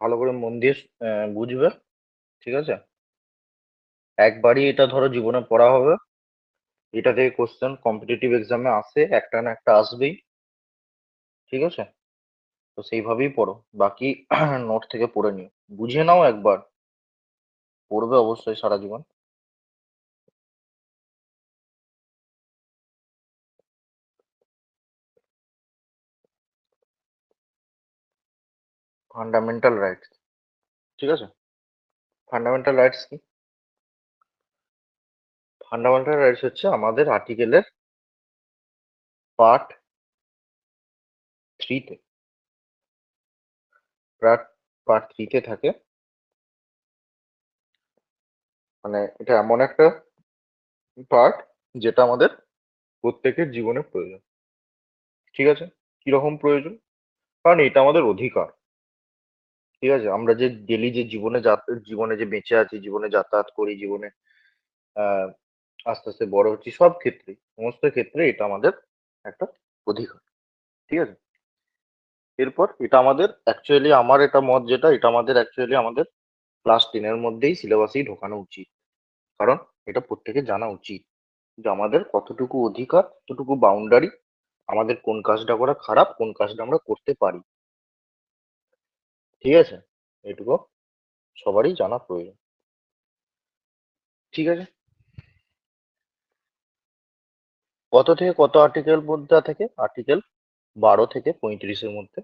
ভালো করে মন দিয়ে বুঝবে। ঠিক আছে? একবারই এটা ধরো জীবনে পড়া হবে। এটা থেকে কোশ্চেন কম্পিটিটিভ এক্সামে আসে, একটা না একটা আসবেই। ঠিক আছে? তো সেইভাবেই পড়ো। বাকি নোট থেকে পড়ে নিও। বুঝে নাও একবার। পড়বে অবশ্যই সারা জীবন। Fundamental rights. ঠিক আছে? ফান্ডামেন্টাল রাইটস কি? ফান্ডামেন্টাল রাইটস হচ্ছে আমাদের আর্টিকেলের পার্ট থ্রিতে। পার্ট পার্ট থ্রিতে থাকে। মানে এটা এমন একটা পার্ট যেটা আমাদের প্রত্যেকের জীবনে প্রয়োজন। ঠিক আছে? কিরকম প্রয়োজন? কারণ এটা আমাদের অধিকার। ঠিক আছে? আমরা যে ডেলি যে জীবনে যে বেঁচে আছি, জীবনে যাতায়াত করি, জীবনে আহ আস্তে আস্তে বড় হচ্ছি, সব ক্ষেত্রে, সমস্ত ক্ষেত্রে এটা আমাদের একটা অধিকার। ঠিক আছে? এরপর এটা আমাদের অ্যাকচুয়ালি, আমার এটা মত যেটা, এটা আমাদের অ্যাকচুয়ালি আমাদের ক্লাস 10-এর মধ্যেই সিলেবাসেই ঢোকানো উচিত। কারণ এটা প্রত্যেকের জানা উচিত যে আমাদের কতটুকু অধিকার, কতটুকু বাউন্ডারি, আমাদের কোন কাজটা করা খারাপ, কোন কাজটা আমরা করতে পারি। ঠিক আছে? এটুকু সবারই জানা প্রয়োজন। ঠিক আছে? কত থেকে কত আর্টিকেল মধ্যে থাকে? আর্টিকেল 12 থেকে 35-এর মধ্যে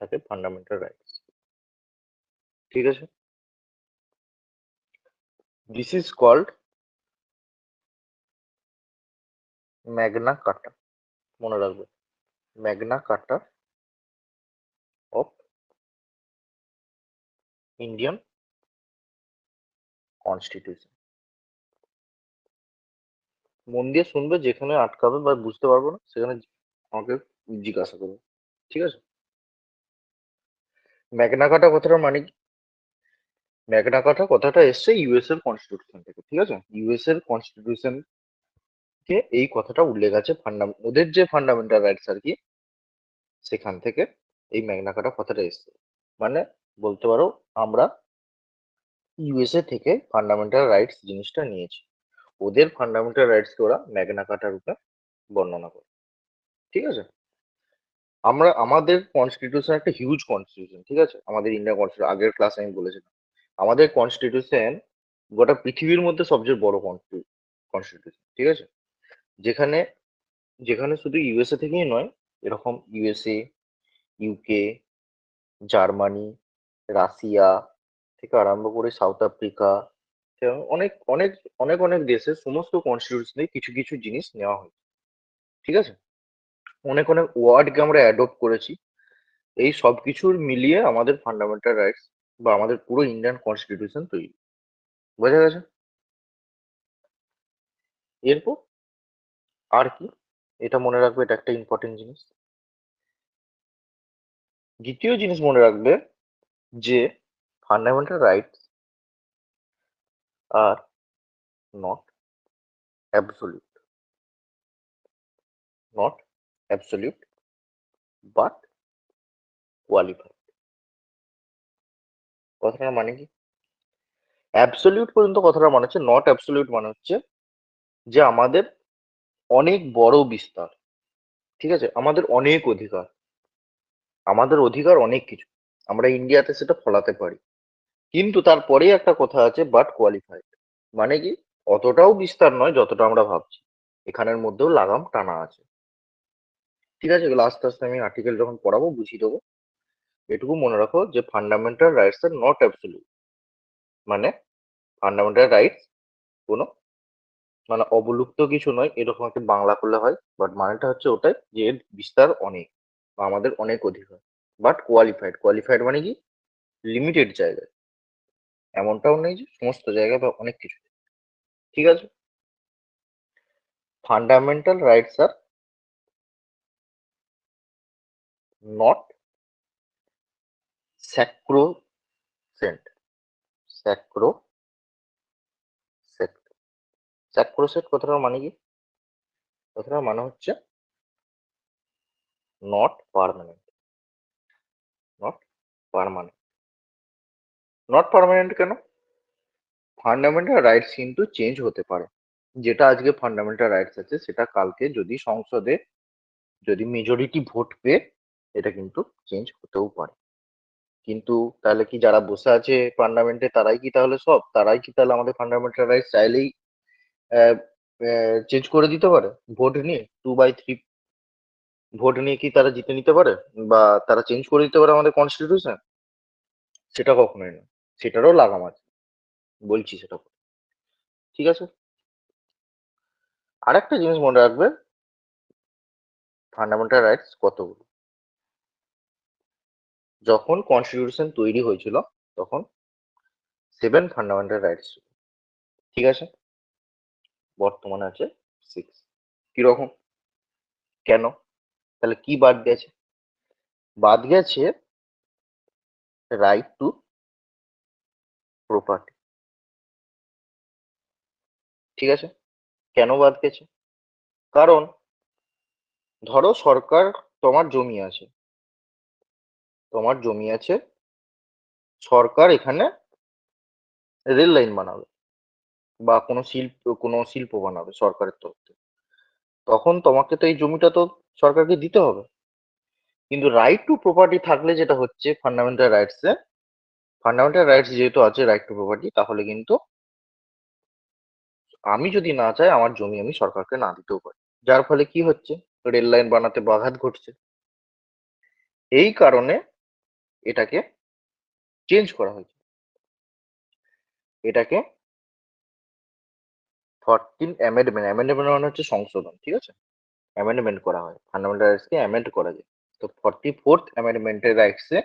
থাকে ফান্ডামেন্টাল রাইটস। ঠিক আছে? দিস ইজ কল্ড ম্যাগনা কাটা। মনে রাখবে, ম্যাগনা কাটা অফ ইন্ডিয়ান কনস্টিটিউশন। মন দিয়ে শুনবে, যেখানে আটকাবে বা বুঝতে পারবো না সেখানে আমাকে জিজ্ঞাসা করবে। ঠিক আছে? ম্যাগনা কাটা কথাটার মানে কি? ম্যাগনা কাটা কথাটা এসছে ইউএস এর কনস্টিটিউশন থেকে। ঠিক আছে? ইউএস এর কনস্টিটিউশন কে এই কথাটা উল্লেখ আছে, ওদের যে ফান্ডামেন্টাল রাইটস আর কি, সেখান থেকে এই ম্যাগনা কাটা কথাটা এসছে। মানে বলতে পারো আমরা ইউএসএ থেকে ফান্ডামেন্টাল রাইটস জিনিসটা নিয়েছি। ওদের ফান্ডামেন্টাল রাইটস কে ওরা ম্যাগনা কাটা রূপে বর্ণনা করে। ঠিক আছে? আমরা আমাদের কনস্টিটিউশন একটা হিউজ কনস্টিটিউশন। ঠিক আছে? আমাদের ইন্ডিয়া কনস্টিটিউশন, আগের ক্লাসে আমি বলেছিলাম, আমাদের কনস্টিটিউশন গোটা পৃথিবীর মধ্যে সবচেয়ে বড় কনস্টিটিউশন। ঠিক আছে? যেখানে যেখানে শুধু ইউএসএ থেকেই নয়, এরকম ইউএসএ, ইউকে, জার্মানি, রাশিয়া থেকে আরম্ভ করে সাউথ আফ্রিকা, এবং অনেক অনেক অনেক অনেক দেশের সমস্ত কনস্টিটিউশনে কিছু কিছু জিনিস নেওয়া হয়েছে। ঠিক আছে? অনেক অনেক ওয়ার্ডকে আমরা অ্যাডপ্ট করেছি। এই সব কিছুর মিলিয়ে আমাদের ফান্ডামেন্টাল রাইটস বা আমাদের পুরো ইন্ডিয়ান কনস্টিটিউশন তৈরি। বোঝা গেছে? এরপর আর কি? এটা মনে রাখবে, এটা একটা ইম্পর্টেন্ট জিনিস। দ্বিতীয় জিনিস মনে রাখবে যে fundamental rights are not absolute, not absolute, but qualified. কথাটার মানে কি? অ্যাবসলিউট পর্যন্ত কথাটা মানে হচ্ছে, নট অ্যাবসলিউট মানে হচ্ছে যে আমাদের অনেক বড় বিস্তার। ঠিক আছে? আমাদের অনেক অধিকার, আমাদের অধিকার অনেক কিছু, আমরা ইন্ডিয়াতে সেটা ফলাতে পারি। কিন্তু তারপরেই একটা কথা আছে, বাট কোয়ালিফাইড। মানে কি? অতটাও বিস্তার নয় যতটা আমরা ভাবছি, এখানের মধ্যেও লাগাম টানা আছে। ঠিক আছে? এগুলো আস্তে আস্তে আমি আর্টিকেল যখন পড়াবো বুঝিয়ে দেবো। এটুকু মনে রাখো যে fundamental rights are not absolute. মানে ফান্ডামেন্টাল রাইটস কোনো মানে অবলুপ্ত কিছু নয়, এরকম একটা বাংলা করলে হয়, বাট মানেটা হচ্ছে ওটাই যে এর বিস্তার অনেক বা আমাদের অনেক অধিকার। বাট কোয়ালিফাইড, কোয়ালিফাইড মানে কি? লিমিটেড জায়গায়, এমনটাও নেই যে সমস্ত জায়গায় বা অনেক কিছু। ঠিক আছে? Fundamental rights are not sacrosanct. Sacro sacrosanct কথাটার মানে কি? কথাটার মানে হচ্ছে not permanent, not permanent. Not permanent কেন? ফান্ডামেন্টাল রাইটস কিন্তু চেঞ্জ হতে পারে। যেটা আজকে ফান্ডামেন্টাল রাইটস আছে সেটা কালকে যদি সংসদে যদি মেজরিটি ভোট পেয়ে এটা কিন্তু চেঞ্জ হতেও পারে। কিন্তু তাহলে কি যারা বসে আছে পার্লামেন্টে তারাই কি তাহলে সব? তারাই কি তাহলে আমাদের ফান্ডামেন্টাল রাইটস চাইলেই চেঞ্জ করে দিতে পারে? ভোট নিয়ে 2/3 ভোট নিয়ে কি তারা জিতে নিতে পারে? বা তারা চেঞ্জ করে দিতে পারে আমাদের কনস্টিটিউশন? সেটা কখনোই না। সেটারও লাগাম আছে, বলছি সেটা। ঠিক আছে, আরেকটা জিনিস মনে রাখবে, ফান্ডামেন্টাল রাইটস কতগুলো। যখন কনস্টিটিউশন তৈরি হয়েছিল তখন 7 ফান্ডামেন্টাল রাইটস, ঠিক আছে? বর্তমানে আছে 6। কিরকম? কেন? তাহলে কি বাদ গেছে? বাদ গেছে রাইট টু প্রপার্টি। ঠিক আছে, কেন বাদ গেছে? কারণ ধরো সরকার, তোমার জমি আছে, তোমার জমি আছে, সরকার এখানে রেল লাইন বানাবে বা কোনো শিল্প বানাবে সরকারের তরফ থেকে। তখন তোমাকে তো এই জমিটা তো সরকারকে দিতে হবে। কিন্তু রাইট টু প্রপার্টি থাকলে যেটা হচ্ছে ফান্ডামেন্টাল রাইটস, ফান্ডামেন্টাল রাইটস যেহেতু আছে রাইট টু প্রপার্টি, তাহলে কিন্তু আমি যদি না চাই আমার জমি আমি সরকারকে না দিতেও পারি। যার ফলে কি হচ্ছে, রেল লাইন বানাতে ব্যাঘাত ঘটছে। এই কারণে এটাকে চেঞ্জ করা হয়েছে। এটাকে 14 অ্যামেন্ডমেন্ট, অ্যামেন্ডমেন্ট মানে হচ্ছে সংশোধন, ঠিক আছে? অ্যামেন্ডমেন্ট করা হয়, ফান্ডামেন্টাল রাইটসকে অ্যামেন্ড করা যায়। তো 44th অ্যামেন্ডমেন্টের রাইটসে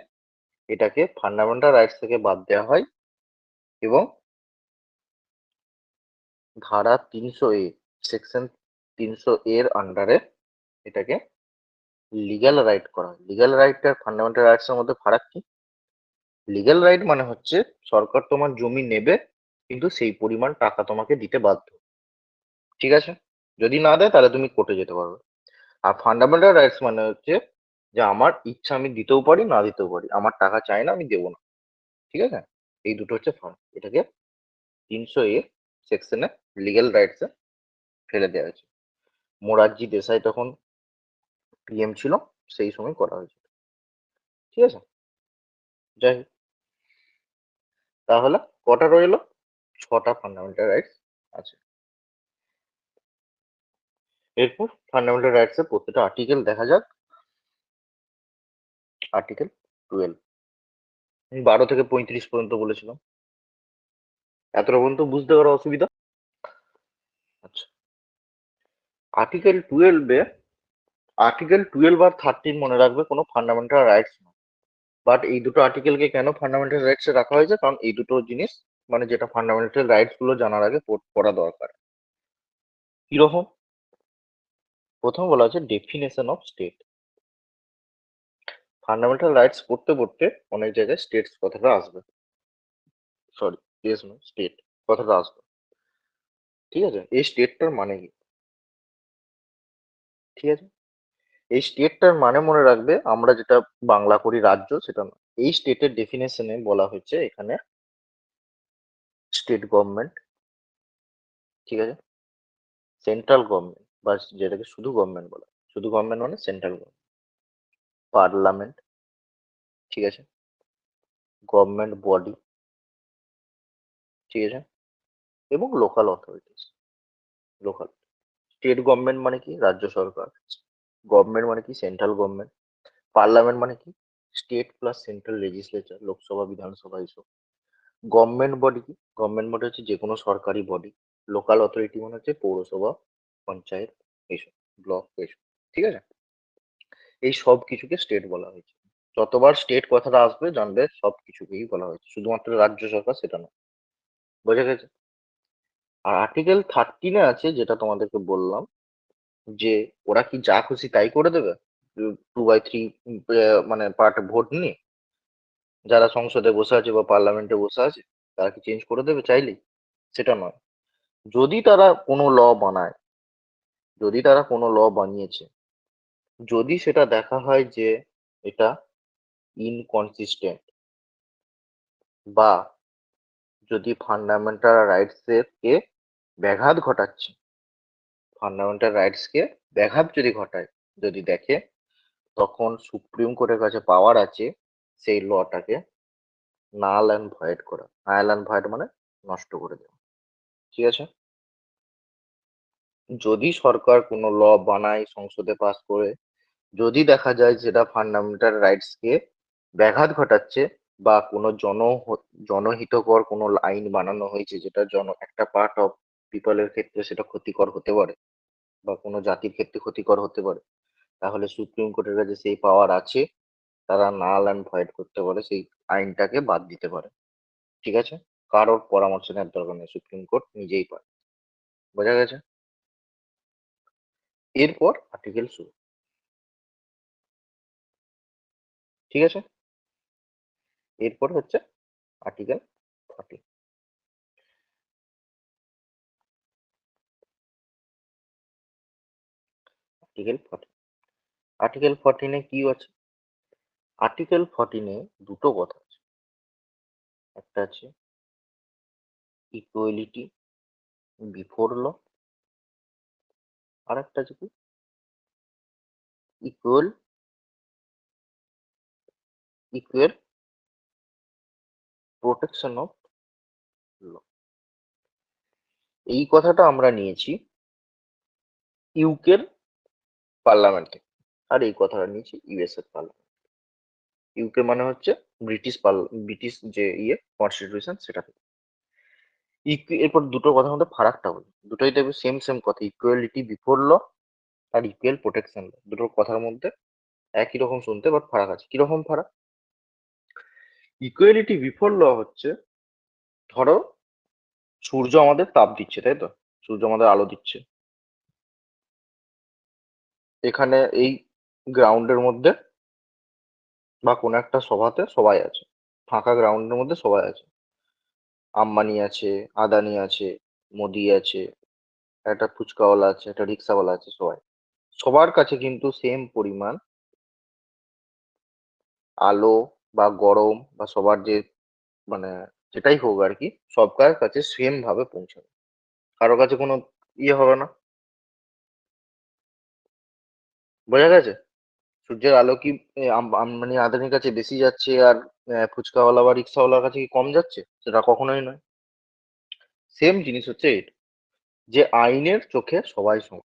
এটাকে ফান্ডামেন্টাল রাইটস থেকে বাদ দেওয়া হয় এবং ধারা 300A, সেকশন 300A এর আন্ডারে এটাকে লিগ্যাল রাইট করা হয়। লিগ্যাল রাইট আর ফান্ডামেন্টাল রাইটস এর মধ্যে ফারাক কি? লিগ্যাল রাইট মানে হচ্ছে সরকার তোমার জমি নেবে কিন্তু সেই পরিমাণ টাকা তোমাকে দিতে বাধ্য, ঠিক আছে? যদি না দেয় তাহলে তুমি কোর্টে যেতে পারবে। আর ফান্ডামেন্টাল রাইটস মানে হচ্ছে যে আমার ইচ্ছা আমি দিতেও পারি না দিতেও পারি, আমার টাকা চাই না আমি দেবো না, ঠিক আছে? এই দুটো হচ্ছে ফান্ড। এটাকে 300A সেকশনে লিগ্যাল রাইটসে ফেলে দেওয়া হয়েছে। মোরারজি দেশাই তখন পিএম ছিল, সেই সময় করা হয়েছে, ঠিক আছে? যাই হোক, তাহলে কটা রইলো? 6টা ফান্ডামেন্টাল রাইটস আছে। এরপর ফান্ডামেন্টাল রাইটস এর প্রত্যেকটা আর্টিকেল দেখা যাক। আর্টিকেল 12, আমি 12 থেকে 35 পর্যন্ত বলেছিলাম। এতটা পর্যন্ত বুঝতে পারো অসুবিধা? আচ্ছা, আর্টিকেল 12 এ, আর্টিকেল 12 আর 13 মনে রাখবে কোনো ফান্ডামেন্টাল রাইটস না। বাট এই দুটো আর্টিকেলকে কেন ফান্ডামেন্টাল রাইটস এ রাখা হয়েছে, কারণ এই দুটো জিনিস মানে যেটা ফান্ডামেন্টাল রাইটস গুলো জানার আগে পড়া দরকার। কিরকম? প্রথম বলা হচ্ছে definition of state. Fundamental rights পড়তে পড়তে অনেক জায়গায় স্টেটস কথাটা আসবে, সরি ইয়েস নো স্টেট কথাটা আসবে, ঠিক আছে? এই স্টেটটার মানে কি? ঠিক আছে, এই স্টেটটার মানে মনে রাখবে, আমরা যেটা বাংলা করি রাজ্য সেটা না। এই স্টেটের ডেফিনেশনে বলা হয়েছে এখানে স্টেট গভর্নমেন্ট, ঠিক আছে? সেন্ট্রাল গভর্নমেন্ট বা যেটাকে শুধু গভর্নমেন্ট বলা হয়। শুধু গভর্নমেন্ট মানে সেন্ট্রাল গভর্নমেন্ট, পার্লামেন্ট, ঠিক আছে? গভর্নমেন্ট বডি, ঠিক আছে? এবং local authorities. Local, state government মানে কি? রাজ্য সরকার। গভর্নমেন্ট মানে কি? Central government. পার্লামেন্ট মানে কি? State plus central legislature, Lok Sabha বিধানসভা এইসব। গভর্নমেন্ট বডি কি? গভর্নমেন্ট বডি হচ্ছে যে কোনো সরকারি বডি। লোকাল অথরিটি মানে হচ্ছে পৌরসভা, পঞ্চায়েত এইসব, ব্লক এইসব, ঠিক আছে? এই সব কিছুকে স্টেট বলা হয়েছে। যতবার স্টেট কথাটা আসবে জানবে সব কিছুকেই বলা হয়েছে, শুধুমাত্র রাজ্য সরকার সেটা না। বোঝা গেছে? আর আর্টিকেল 13 আছে যেটা তোমাদেরকে বললাম, যে ওরা কি যা খুশি তাই করে দেবে 2/3 মানে পার্ট ভোট নিয়ে, যারা সংসদে বসে আছে বা পার্লামেন্টে বসে আছে তারা কি চেঞ্জ করে দেবে চাইলেই? সেটা নয়। যদি তারা কোনো ল বানায়, যদি তারা কোনো ল বানিয়েছে, যদি সেটা দেখা হয় যে এটা ইনকনসিস্টেন্ট, বা যদি ফান্ডামেন্টাল রাইটস এর কে ব্যাঘাত ঘটাচ্ছে, ফান্ডামেন্টাল রাইটস কে ব্যাঘাত যদি ঘটায়, যদি দেখে, তখন সুপ্রিম কোর্টের কাছে পাওয়ার আছে সেই লটাকে নাল অ্যান্ড ভয়েড করা। নাল অ্যান্ড ভয়েড মানে নষ্ট করে দেওয়া। ঠিক আছে? যদি সরকার কোনো ল বানায়, সংসদে পাস করে, যদি দেখা যায় যেটা ফান্ডামেন্টাল রাইটস কে ব্যাঘাত ঘটাচ্ছে, বা কোনো জনহিতকর কোনো আইন বানানো হয়েছে যেটা একটা পার্ট অফ পিপলের ক্ষেত্রে সেটা ক্ষতিকর হতে পারে, বা কোনো জাতির ক্ষেত্রে ক্ষতিকর হতে পারে, তাহলে সুপ্রিম কোর্টের কাছে সেই পাওয়ার আছে। তারা নাল অ্যান্ড ভয়েড করতে পারে, সেই আইনটাকে বাদ দিতে পারে। ঠিক আছে? কারোর পরামর্শ নেওয়ার দরকার নেই, সুপ্রিম কোর্ট নিজেই পারে। বোঝা গেছে? এরপর আর্টিকেল শুরু। ঠিক আছে? এরপর হচ্ছে আর্টিকেল 40। আর্টিকেল 40, আর্টিকেল 14 কি আছে? আর্টিকেল 14 দুটো কথা আছে। একটা আছে ইকুয়ালিটি বিফোর ল, আর একটা আছে কি equal equal protection of law. এই কথাটা আমরা নিয়েছি ইউকের পার্লামেন্ট থেকে, আর এই কথাটা নিয়েছি ইউএস এর পার্লামেন্ট। ইউকে মানে হচ্ছে ব্রিটিশ যে কনস্টিটিউশন, সেটা থেকে। এরপর দুটো কথার মধ্যে ফারাকটা হলো, দুটোই দেখবে সেম সেম কথা, ইকুয়ালিটি বিফোর ল আর ইকুয়াল প্রোটেকশন ল। দুটোর কথার মধ্যে একই রকম শুনতে, বাট ফারাক আছে। কিরকম ফারাক? ইকুয়ালিটি বিফোর ল হচ্ছে, ধরো সূর্য আমাদের তাপ দিচ্ছে, তাই তো? সূর্য আমাদের আলো দিচ্ছে। এখানে এই গ্রাউন্ডের মধ্যে বা কোনো একটা সভাতে সবাই আছে, ফাঁকা গ্রাউন্ডের মধ্যে সবাই আছে। আম্বানি আছে, আদানি আছে, মোদি আছে, একটা ফুচকাওয়ালা আছে, একটা রিক্সাওয়ালা আছে, সবাই। সবার কাছে কিন্তু সেম পরিমাণ আলো বা গরম বা সবার যে মানে যেটাই হোক আর কি, সবার কাছে সেম ভাবে পৌঁছাবে। কারো কাছে কোনো হবে না। বোঝা গেছে? সূর্যের আলো কি আম্বানি আদানির কাছে বেশি যাচ্ছে, আর ফুচকাওয়ালা বা রিক্সাওয়ালার কাছে কি কম যাচ্ছে? সেটা কখনোই নয়। সেম জিনিস হচ্ছে এটা, যে আইনের চোখে সবাই সমান,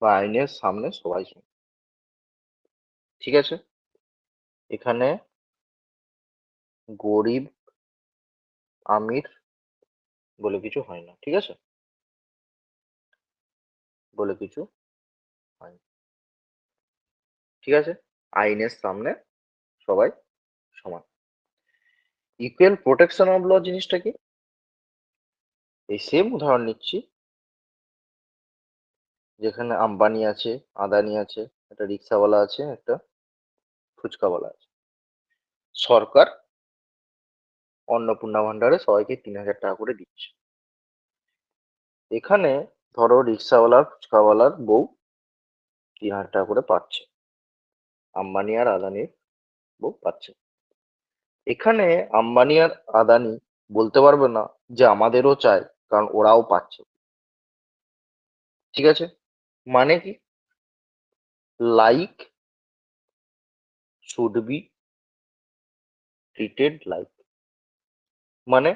বা আইনের সামনে সবাই সমান। ঠিক আছে? এখানে গরিব আমির বলে কিছু হয় না। ঠিক আছে? বলে কিছু হয় না। ঠিক আছে? আইনের সামনে সবাই সমান। ইকুয়াল প্রোটেকশন অফ ল জিনিসটা কি? এই সেম উদাহরণ নিচ্ছি, যেখানে আম্বানি আছে, আদানি আছে, একটা রিক্সাওয়ালা আছে, একটা ফুচকাওয়ালা আছে। সরকার অন্নপূর্ণা ভান্ডারে সবাইকে 3,000 টাকা করে দিচ্ছে। এখানে ধরো রিক্সাওয়ালার ফুচকাওয়ালার বউ 3,000 টাকা করে পাচ্ছে, আম্বানি আর আদানির বউ পাচ্ছে। এখানে আম্বানি আর আদানি বলতে পারবে না যে আমাদেরও চাই, কারণ ওরাও পাচ্ছে। ঠিক আছে? মানে কি? Like should be treated like. মানে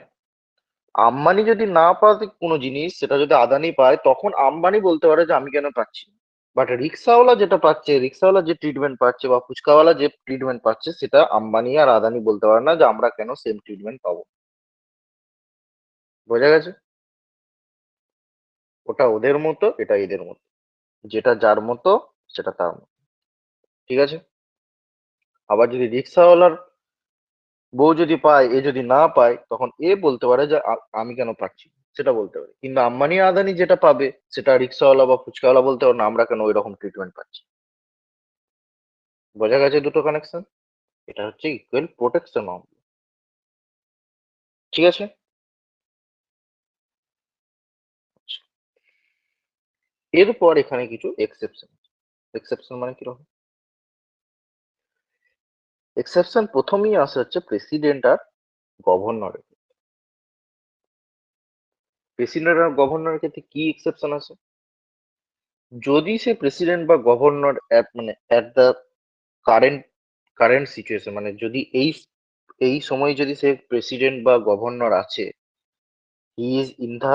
আম্বানি যদি না পায় কোনো জিনিস, সেটা যদি আদানি পায়, তখন আম্বানি বলতে পারে যে আমি কেন পাচ্ছি না। বাট রিক্সাওয়ালা যেটা পাচ্ছে, রিক্সাওয়ালা যে ট্রিটমেন্ট পাচ্ছে, বা ফুচকাওয়ালা যে ট্রিটমেন্ট পাচ্ছে, সেটা আম্বানি আর আদানি বলতে পারে না যে আমরা কেন সেম ট্রিটমেন্ট পাবো। বোঝা গেছে? ওটা ওদের মতো, এটা এদের মতো। যেটা যার মতো সেটা তার মতো। ঠিক আছে? আবার যদি রিক্সাওয়ালার বউ যদি পায়, এ যদি না পায়, তখন এ বলতে পারে যে আমি কেন পাচ্ছি না", সেটা বলতে পারে। কিন্তু আম্বানি আদানি যেটা পাবে, সেটা রিক্সাওয়ালা বা ফুচকাওয়ালা বলতে পারে না আমরা কেন ওই রকম ট্রিটমেন্ট পাচ্ছি। বোঝা গেছে দুটো কানেকশন? এটা হচ্ছে ইকুয়াল প্রোটেকশন অফ। ঠিক আছে? আচ্ছা। এরপর এখানে কিছু এক্সেপশন। এক্সেপশন মানে কিরকম? এক্সেপশন প্রথমেই আসে হচ্ছে প্রেসিডেন্ট আর গভর্নরের প্রেসিডেন্ট আর গভর্নরের ক্ষেত্রে কি এক্সেপশন আছে? যদি সে প্রেসিডেন্ট বা গভর্নর মানে at the current current situation, মানে যদি এই সময় যদি সে প্রেসিডেন্ট বা গভর্নর আছে, he is in the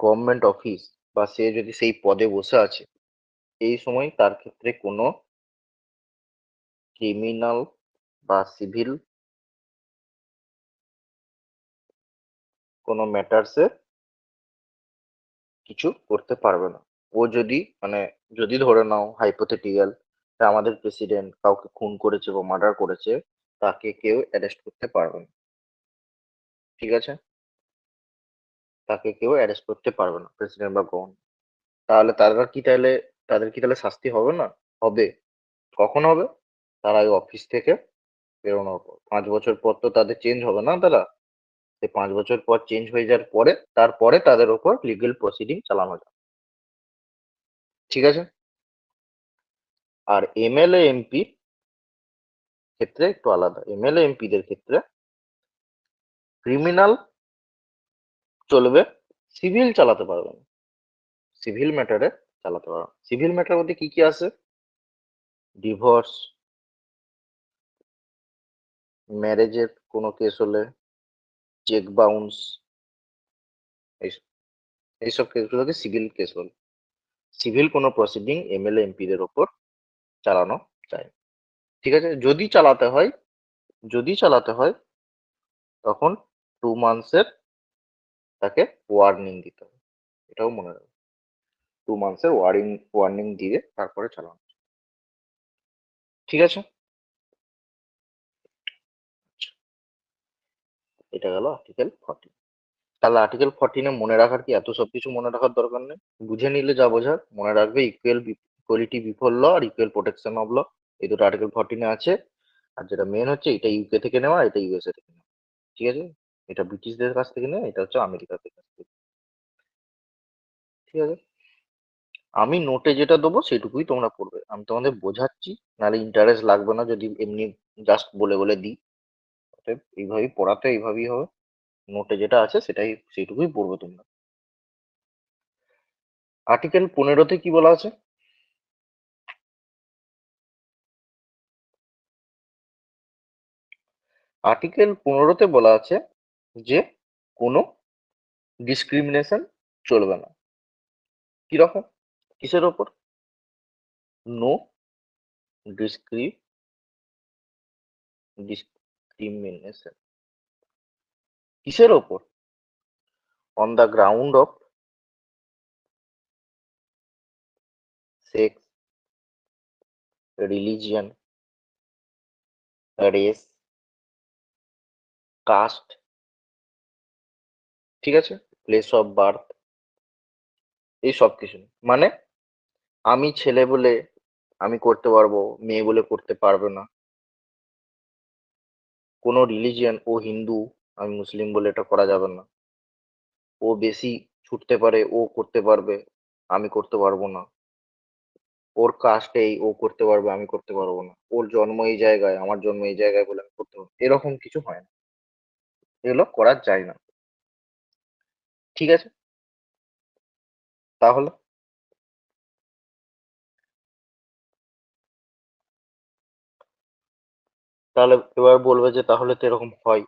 government office, বা সে যদি সেই পদে বসে আছে, এই সময় তার ক্ষেত্রে কোনো ক্রিমিনাল বা সিভিল কোনো ম্যাটার্সে কিছু করতে পারবে না। ও যদি মানে যদি ধরে নাও হাইপোথেটিক্যাল, আমাদের প্রেসিডেন্ট কাউকে খুন করেছে বা মার্ডার করেছে, তাকে কেউ অ্যারেস্ট করতে পারবে না। ঠিক আছে? তাকে কেউ অ্যারেস্ট করতে পারবে না, প্রেসিডেন্ট বা গভর্নর। তাহলে তাদের কি তাহলে শাস্তি হবে না? হবে। কখন হবে? তারা এই অফিস থেকে বেরোনোর পর 5 বছর পর তো তাদের চেঞ্জ হবে না তারা। সেই 5 বছর পর চেঞ্জ হয়ে যাওয়ার পরে তারপরে তাদের ওপর লিগেল প্রসিডিং চালানো যায়। ঠিক আছে? আর এমএলএ এমপি ক্ষেত্রে একটু আলাদা। এমএলএ এমপিদের ক্ষেত্রে ক্রিমিনাল চলবে, সিভিল চালাতে পারবে না। সিভিল ম্যাটারে চালাতে পারবে না। সিভিল ম্যাটার মধ্যে কি কি আছে? ডিভোর্স, ম্যারেজের কোনো কেস হলে, চেক বাউন্স, এইসব কেসগুলোকে সিভিল কেস বলে। সিভিল কোনো প্রসিডিং এমএলএ এমপিদের ওপর চালানো যায়। ঠিক আছে? যদি চালাতে হয় তখন 2 মান্থসের তাকে ওয়ার্নিং দিতে হবে। এটাও মনে রাখবে। 2 মান্থসের ওয়ার্নিং দিয়ে তারপরে চালানো। ঠিক আছে? এটা গেল আর্টিকেল 14। তাহলে আর্টিকেল 14-এ মনে রাখার কি এত সবকিছু মনে রাখার দরকার নেই। বুঝে নিলে যা বোঝার মনে রাখবে, ইকুয়ালিটি বিফোর ল আর ইকুয়াল প্রোটেকশন অফ ল, এই দুটো আর্টিকেল 14-এ আছে। আর যেটা মেন হচ্ছে, এটা ইউকে থেকে নেওয়া, এটা ইউএসএ থেকে নেওয়া। ঠিক আছে? এটা ব্রিটিশদের কাছ থেকে নেওয়া, এটা হচ্ছে আমেরিকার কাছ থেকে। ঠিক আছে? আমি নোটে যেটা দেবো সেটুকুই তোমরা পড়বে, আমি তোমাদের বোঝাচ্ছি, নাহলে ইন্টারেস্ট লাগবে না যদি এমনি জাস্ট বলে বলে দিই। অতএব এইভাবেই পড়াতে, এইভাবেই হবে। নোটে যেটা আছে সেইটুকুই পড়বে তোমরা। আর্টিকেল 15-তে কি বলা আছে? আর্টিকেল 15-তে বলা আছে যে কোনো ডিসক্রিমিনেশন চলবে না। কিরকম? কিসের ওপর? No discrimination. কিসের ওপর? On the ground of sex, religion, race, caste, ঠিক আছে, প্লেস অফ বার্থ, এই সব কিছু। মানে আমি ছেলে বলে আমি করতে পারবো, মেয়ে বলে করতে পারবে না। কোনো রিলিজিয়ন, ও হিন্দু, আমি মুসলিম বলে এটা করা যাবে না। ও বেশি ছুটতে পারে, ও করতে পারবে, আমি করতে পারবো না। ওর কাস্ট এই, ও করতে পারবে, আমি করতে পারবো না। ওর জন্ম এই জায়গায়, আমার জন্ম এই জায়গায় বলে আমি করতে পারবো, এরকম কিছু হয় না। এগুলো করা যায় না। ঠিক আছে? তাহলে তাহলে এবার বলবে যে তাহলে তো এরকম হয়,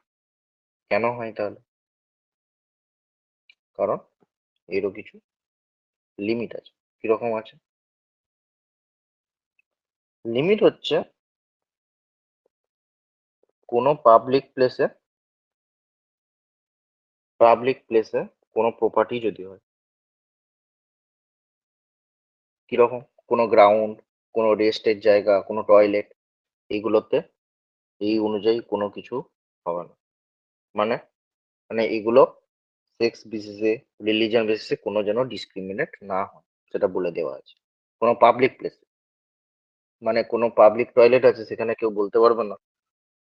কেন হয় তাহলে? কারণ এরও কিছু লিমিট আছে। কিরকম আছে? লিমিট হচ্ছে কোনো পাবলিক প্লেসে কোনো প্রপার্টি যদি হয়। কিরকম? কোনো গ্রাউন্ড, কোনো রেস্টের জায়গা, কোনো টয়লেট, এইগুলোতে এই অনুযায়ী কোনো কিছু হবে না। মানে মানে এগুলো সেক্স বেসিসে, রিলিজিয়ন বেসিসে কোনো যেন ডিসক্রিমিনেট না হয়, সেটা বলে দেওয়া আছে। কোনো পাবলিক প্লেস, মানে কোনো পাবলিক টয়লেট আছে, সেখানে কেউ বলতে পারবে না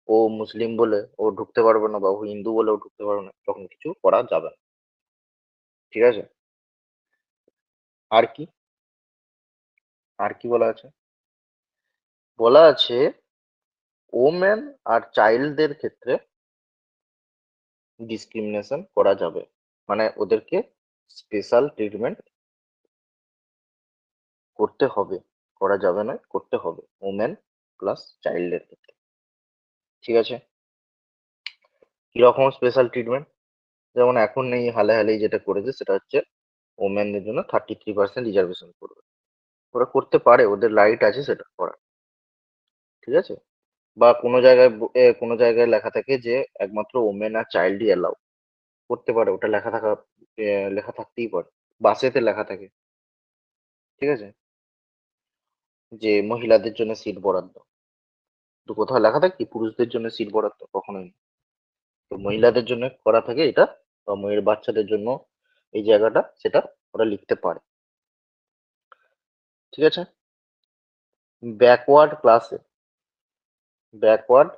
ও মুসলিম বলে ও ঢুকতে পারবে না, বা ও হিন্দু বলে ও ঢুকতে পারবে না, তখন কিছু করা যাবে না। ঠিক আছে? আর কি আর কি বলা আছে? বলা আছে ওমেন আর চাইল্ডদের ক্ষেত্রে ডিসক্রিমিনেশন করা যাবে, মানে ওদেরকে স্পেশাল ট্রিটমেন্ট করতে হবে, করা যাবে না, করতে হবে ওমেন প্লাস চাইল্ডের ক্ষেত্রে। ঠিক আছে? কিরকম স্পেশাল ট্রিটমেন্ট? যেমন এখন এই হালে হালেই যেটা করেছে সেটা হচ্ছে ওমেনদের জন্য 33% রিজার্ভেশন করবে। ওরা করতে পারে, ওদের রাইট আছে সেটা করার। ঠিক আছে? বা কোনো জায়গায় কোনো জায়গায় লেখা থাকে যে একমাত্র ওমেন আর চাইল্ডই এলাও, করতে পারে, ওটা লেখা থাকা লেখা থাকতেই পারে, বাসেতে লেখা থাকে। ঠিক আছে? যে মহিলাদের জন্য সিট বরাদ্দ, তো কোথাও লেখা থাকে কি পুরুষদের জন্য সিট বরাদ্দ? কখনোই না। তো মহিলাদের জন্য করা থাকে এটা, বা মেয়ের বাচ্চাদের জন্য এই জায়গাটা, সেটা ওরা লিখতে পারে। ঠিক আছে? ব্যাকওয়ার্ড ক্লাসে, ব্যাকওয়ার্ড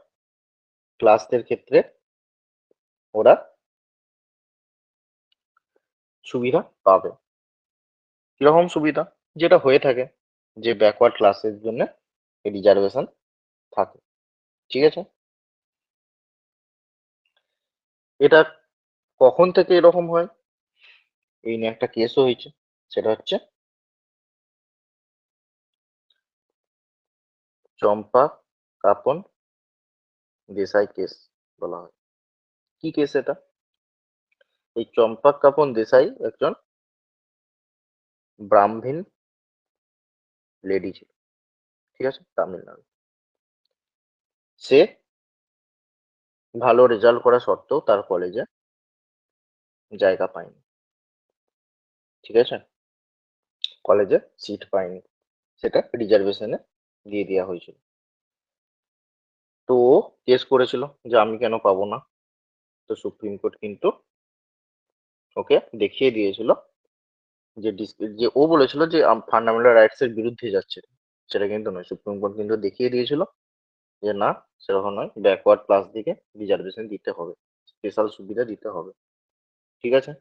ক্লাসদের ক্ষেত্রে ওরা সুবিধা পাবে। কিরকম সুবিধা? যেটা হয়ে থাকে, যে ব্যাকওয়ার্ড ক্লাসের জন্য রিজার্ভেশন থাকে। ঠিক আছে? এটা কখন থেকে এরকম হয়? এই নিয়ে একটা কেসও হয়েছে, সেটা হচ্ছে চম্পা কাপন দেসাই কেস বলা হয়। কি কেস এটা? এই চম্পা কাপন দেসাই একজন ব্রাহ্মণ লেডি ছিল। ঠিক আছে? তামিলনাড়ু। সে ভালো রেজাল্ট করা সত্ত্বেও তার কলেজে জায়গা পায়নি। ঠিক আছে? কলেজে সিট পায়নি, সেটা রিজার্ভেশনে দিয়ে দেওয়া হয়েছিল। তো ও কেস করেছিল যে আমি কেন পাবো না। তো সুপ্রিম কোর্ট কিন্তু ওকে দেখিয়ে দিয়েছিল যে যে ও বলেছিল যে ফান্ডামেন্টাল রাইটস এর বিরুদ্ধে যাচ্ছে, সেটা কিন্তু নয়। সুপ্রিম কোর্ট কিন্তু দেখিয়ে দিয়েছিল যে না, সেরকম নয়, ব্যাকওয়ার্ড ক্লাস দিকে রিজার্ভেশন দিতে হবে, স্পেশাল সুবিধা দিতে হবে। ঠিক আছে?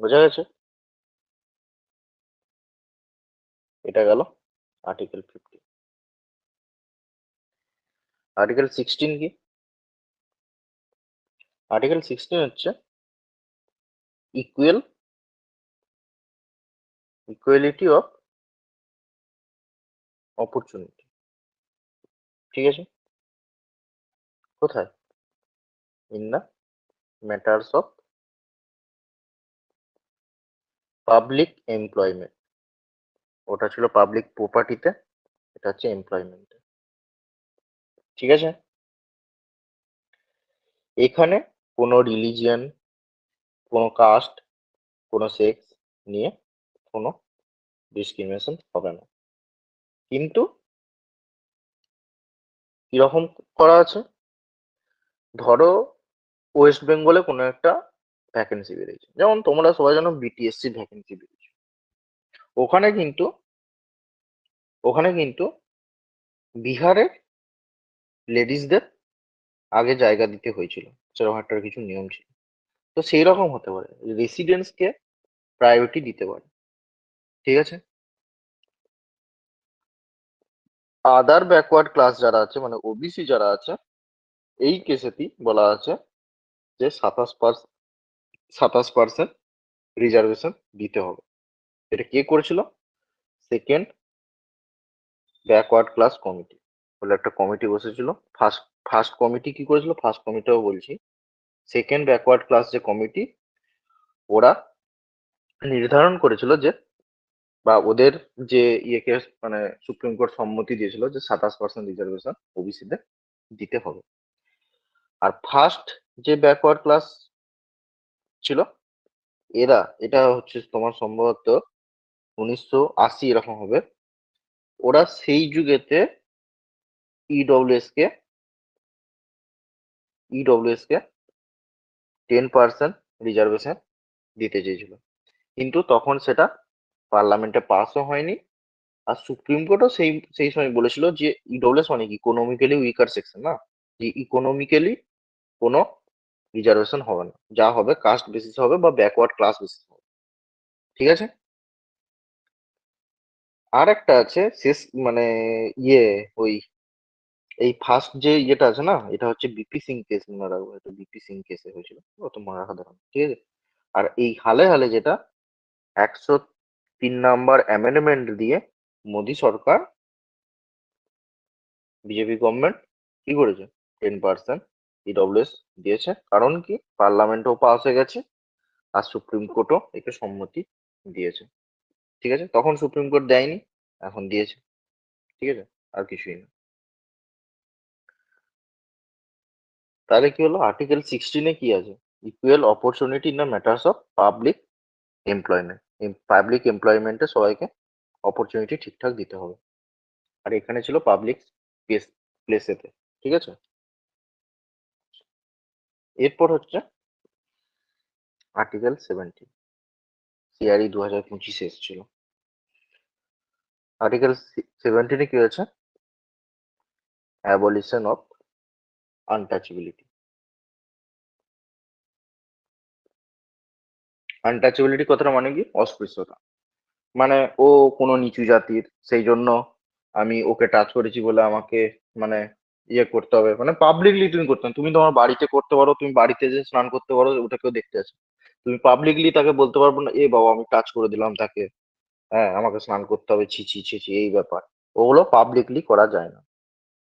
বোঝা গেছে? এটা গেল আর্টিকেল 50। আর্টিকেল 16 কি? আর্টিকেল 16 হচ্ছে ইকুয়াল ইকুয়ালিটি অফ অপরচুনিটি। ঠিক আছে? কোথায়? In the matters of public employment. ওটা ছিল পাবলিক প্রপার্টিতে, এটা হচ্ছে এমপ্লয়মেন্টে। ঠিক আছে? এখানে কোনো রিলিজিয়ন, কোনো কাস্ট, কোনো সেক্স নিয়ে কোনো ডিসক্রিমিনেশন হবে না। কিন্তু কিরকম করা আছে? ধরো ওয়েস্ট বেঙ্গলে কোনো একটা ভ্যাকেন্সি বেরিয়েছে, যেমন তোমরা সবাই জানো বিটিএসসি ভ্যাকেন্সি বেরিয়েছে। ওখানে কিন্তু ওখানে কিন্তু বিহারের লেডিসদের আগে জায়গা দিতে হয়েছিল, সেরকম একটা কিছু নিয়ম ছিল। তো সেই রকম হতে পারে, রেসিডেন্সকে প্রায়োরিটি দিতে পারে। ঠিক আছে? আদার ব্যাকওয়ার্ড ক্লাস যারা আছে, মানে ওবিসি যারা আছে, এই কেসেতেই বলা আছে যে 27% রিজার্ভেশন দিতে হবে। এটা কে করেছিল? সেকেন্ড ব্যাকওয়ার্ড ক্লাস কমিটি বলে একটা কমিটি বসেছিল। ফার্স্ট ফার্স্ট কমিটি কি করেছিল? ফার্স্ট কমিটিও বলছি, সেকেন্ড ব্যাকওয়ার্ড ক্লাস যে কমিটি, ওরা নির্ধারণ করেছিল যে, বা ওদের যে ইয়েকে মানে সুপ্রিম কোর্ট সম্মতি দিয়েছিল যে 27% রিজার্ভেশন ওবিসিদের দিতে হবে। আর ফার্স্ট যে ব্যাকওয়ার্ড ক্লাস ছিল, এরা, এটা হচ্ছে তোমার সম্ভবত 1980 এরকম হবে, ওরা সেই যুগেতে ইডব্লিউএস কে ইডব্লিউএস কে 10% রিজার্ভেশন দিতে চেয়েছিল, কিন্তু তখন সেটা পার্লামেন্টে পাসও হয়নি। আর সুপ্রিম কোর্টও সেই সেই সময় বলেছিল যে ইডব্লিউএস মানে ইকোনমিক্যালি উইকার সেকশন না, যে ইকোনমিক্যালি কোনো রিজার্ভেশন হবে না, যা হবে কাস্ট বেসিস হবে বা ব্যাকওয়ার্ড ক্লাস বেসিস হবে। ঠিক আছে? আর একটা আছে শেষ, মানে ইয়ে ওই এই ফার্স্ট যে ইয়েটা আছে না, এটা হচ্ছে বিপি সিং কেস, মনে রাখবো, এটা বিপি সিং কেসে হয়েছিল, অত মনে রাখা দরকার নেই, ঠিক আছে। আর এই হালে হালে যেটা 103 নম্বর অ্যামেন্ডমেন্ট দিয়ে মোদী সরকার, বিজেপি গভর্নমেন্ট কি করেছে, 10% ইডব্লিউএস দিয়েছে। কারণ কি, পার্লামেন্টও পাস হয়ে গেছে আর সুপ্রিম কোর্টও একে সম্মতি দিয়েছে, ঠিক আছে। তখন সুপ্রিম কোর্ট দেয়নি, এখন দিয়েছে, ঠিক আছে। আর কিছুই না। তাহলে কি হলো, আর্টিকেল 16-এ কি আছে, equal opportunity in the matters of public employment. Public এমপ্লয়মেন্টে সবাইকে অপরচুনিটি ঠিকঠাক দিতে হবে। আর এখানে ছিল পাবলিক প্লেসেতে, ঠিক আছে। এরপর হচ্ছে আর্টিকেল 17, সিআরই 2025 এসেছিল। আর্টিকেল 17-এ কি হয়েছে, অ্যাবলিশন অফ আনটাচেবিলিটি। আনটাচেবিলিটি কথাটা মানে কি, অস্পৃশ্যতা। মানে ও কোনো নিচু জাতির, সেই জন্য আমি ওকে টাচ করেছি বলে আমাকে মানে ইয়ে করতে হবে, মানে পাবলিকলি তুমি করতে হবে। তুমি তোমার বাড়িতে করতে পারো, তুমি বাড়িতে যে স্নান করতে পারো, ওটা কেউ দেখতে আছে। তুমি পাবলিকলি তাকে বলতে পারবো না, এ বাবা আমি টাচ করে দিলাম তাকে, হ্যাঁ আমাকে স্নান করতে হবে, ছি ছি ছি ছি, এই ব্যাপার। ওগুলো পাবলিকলি করা যায় না।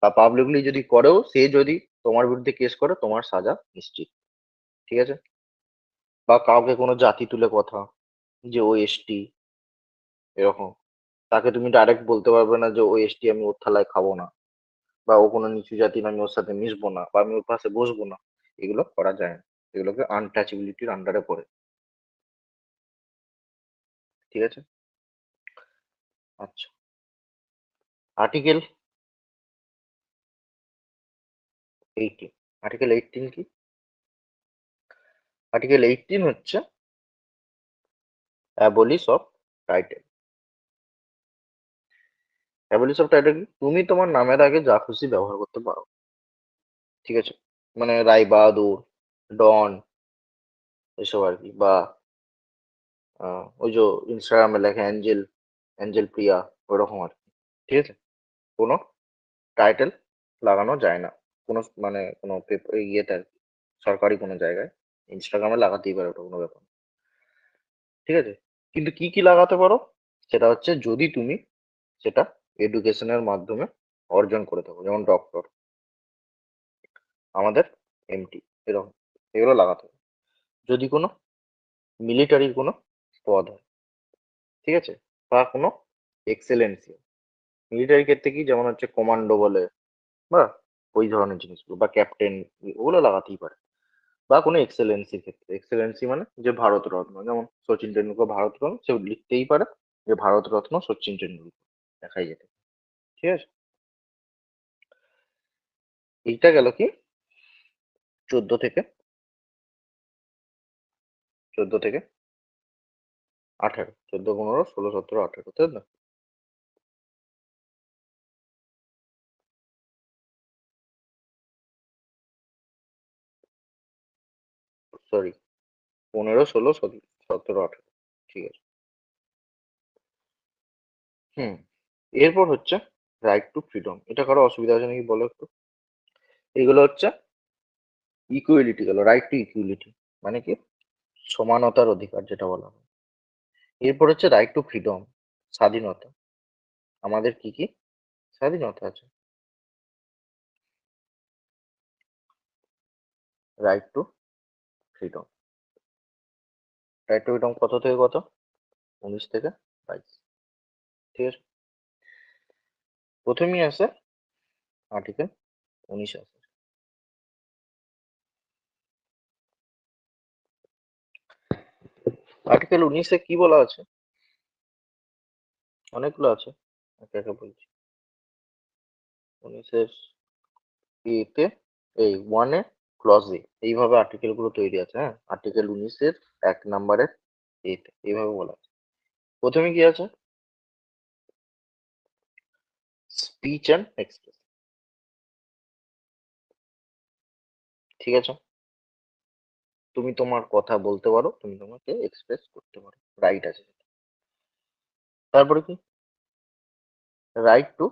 বা পাবলিকলি যদি করেও, সে যদি তোমার বিরুদ্ধে কেস করে, তোমার সাজা নিশ্চিত, ঠিক আছে। বা কাউকে কোনো জাতি তুলে কথা, যে ও এসটি, এরকম, তাকে তুমি ডাইরেক্ট বলতে পারবে না যে ও এসটি, আমি ওর থালায় খাবো না, বা ও কোনো নিচু জাতি না, আমি ওর সাথে মিশবো না, বা আমি ওর পাশে বসবো না। এগুলো করা যায় না, এগুলোকে আনটাচেবিলিটির আন্ডারে পড়ে, ঠিক আছে। আচ্ছা, আর্টিকেল 18। আর্টিকেল 18 কি, আর্টিকেল 18 হচ্ছে abolish of title. Abolish of title কি, তুমি তোমার নামের আগে যা খুশি ব্যবহার করতে পারো, ঠিক আছে। মানে রায় বাহাদুর, ডন, এসব আর কি। বা ওই যে ইনস্টাগ্রামে লেখা অ্যাঞ্জেল, অ্যাঞ্জেল প্রিয়া, ওরকম আর কি, ঠিক আছে। কোনো টাইটেল লাগানো যায় না, কোনো মানে কোনো ইয়েতে আর কি, সরকারি কোনো জায়গায়। ইনস্টাগ্রামে লাগাতেই পারে, ওটা কোনো ব্যাপার না, ঠিক আছে। কিন্তু কি কি লাগাতে পারো, সেটা হচ্ছে যদি তুমি সেটা এডুকেশনের মাধ্যমে অর্জন করে থাকো, যেমন ডক্টর, আমাদের এমটি, এরকম, এগুলো লাগাতে হবে। যদি কোনো মিলিটারির কোনো পদ হয়, ঠিক আছে, বা কোনো এক্সেলেন্সি, মিলিটারি ক্ষেত্রে কি, যেমন হচ্ছে কমান্ডো বলে, বা ওই ধরনের জিনিসগুলো, বা ক্যাপ্টেন, ওগুলো লাগাতেই পারে। বা কোনো এক্সেলেন্সির ক্ষেত্রে, এক্সেলেন্সি মানে যে ভারত রত্ন, যেমন সচিন টেন্ডুলকার ভারত রত্ন, সে লিখতেই পারে যে ভারত রত্ন সচিন টেন্ডুলকার, দেখাই যেতে, ঠিক আছে। এইটা গেল কি 14 থেকে, 14 থেকে 18, 14, 15, 16, 17, 18, তাই না। সরি, 15, 16, 17, 18, ঠিক আছে। হুম। এরপর হচ্ছে রাইট টু ফ্রিডম। এটা কারো অসুবিধা আছে নাকি বলো একটু। এগুলো হচ্ছে ইকুয়ালিটি গেল, রাইট টু ইকুয়ালিটি, মানে কি, সমানতার অধিকার যেটা বলা হয়। এরপর হচ্ছে রাইট টু ফ্রিডম, স্বাধীনতা। আমাদের কি কি স্বাধীনতা আছে, right two freedom. Right two freedom কত থেকে কত, 19 থেকে 22, ঠিক আছে। প্রথমেই আসে আর্টিকেল 19 আসে। আর্টিকেল 19-এ কি বলা আছে, অনেকগুলো আছে, একে একে বলছি। 19-এর এতে, এই 1-এ, ক্লজে, এইভাবে আর্টিকেল গুলো তৈরি আছে, হ্যাঁ। আর্টিকেল 19-এর 1 নম্বরের এতে এইভাবে বলা আছে। প্রথমে কি আছে, স্পিচ অ্যান্ড এক্সপ্রেস, ঠিক আছে। তুমি তোমার কথা বলতে পারো, তুমি তোমাকে এক্সপ্রেস করতে পারো, রাইট আছে। তারপরে কি, right two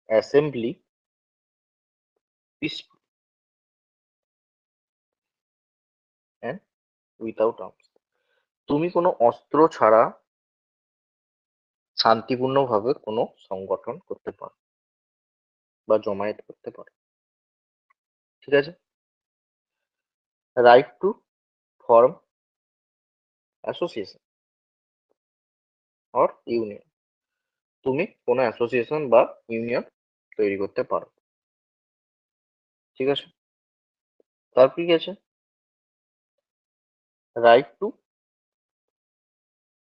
assembly peaceful and without arms. তুমি কোনো অস্ত্র ছাড়া শান্তিপূর্ণভাবে কোনো সংগঠন করতে পারো বা জমায়েত করতে পারো। ঠিক আছে? Right to form association or union. তুমি কোনো অ্যাসোসিয়েশন বা ইউনিয়ন তৈরি করতে পারো। ঠিক আছে? তারপর কি আছে? Right two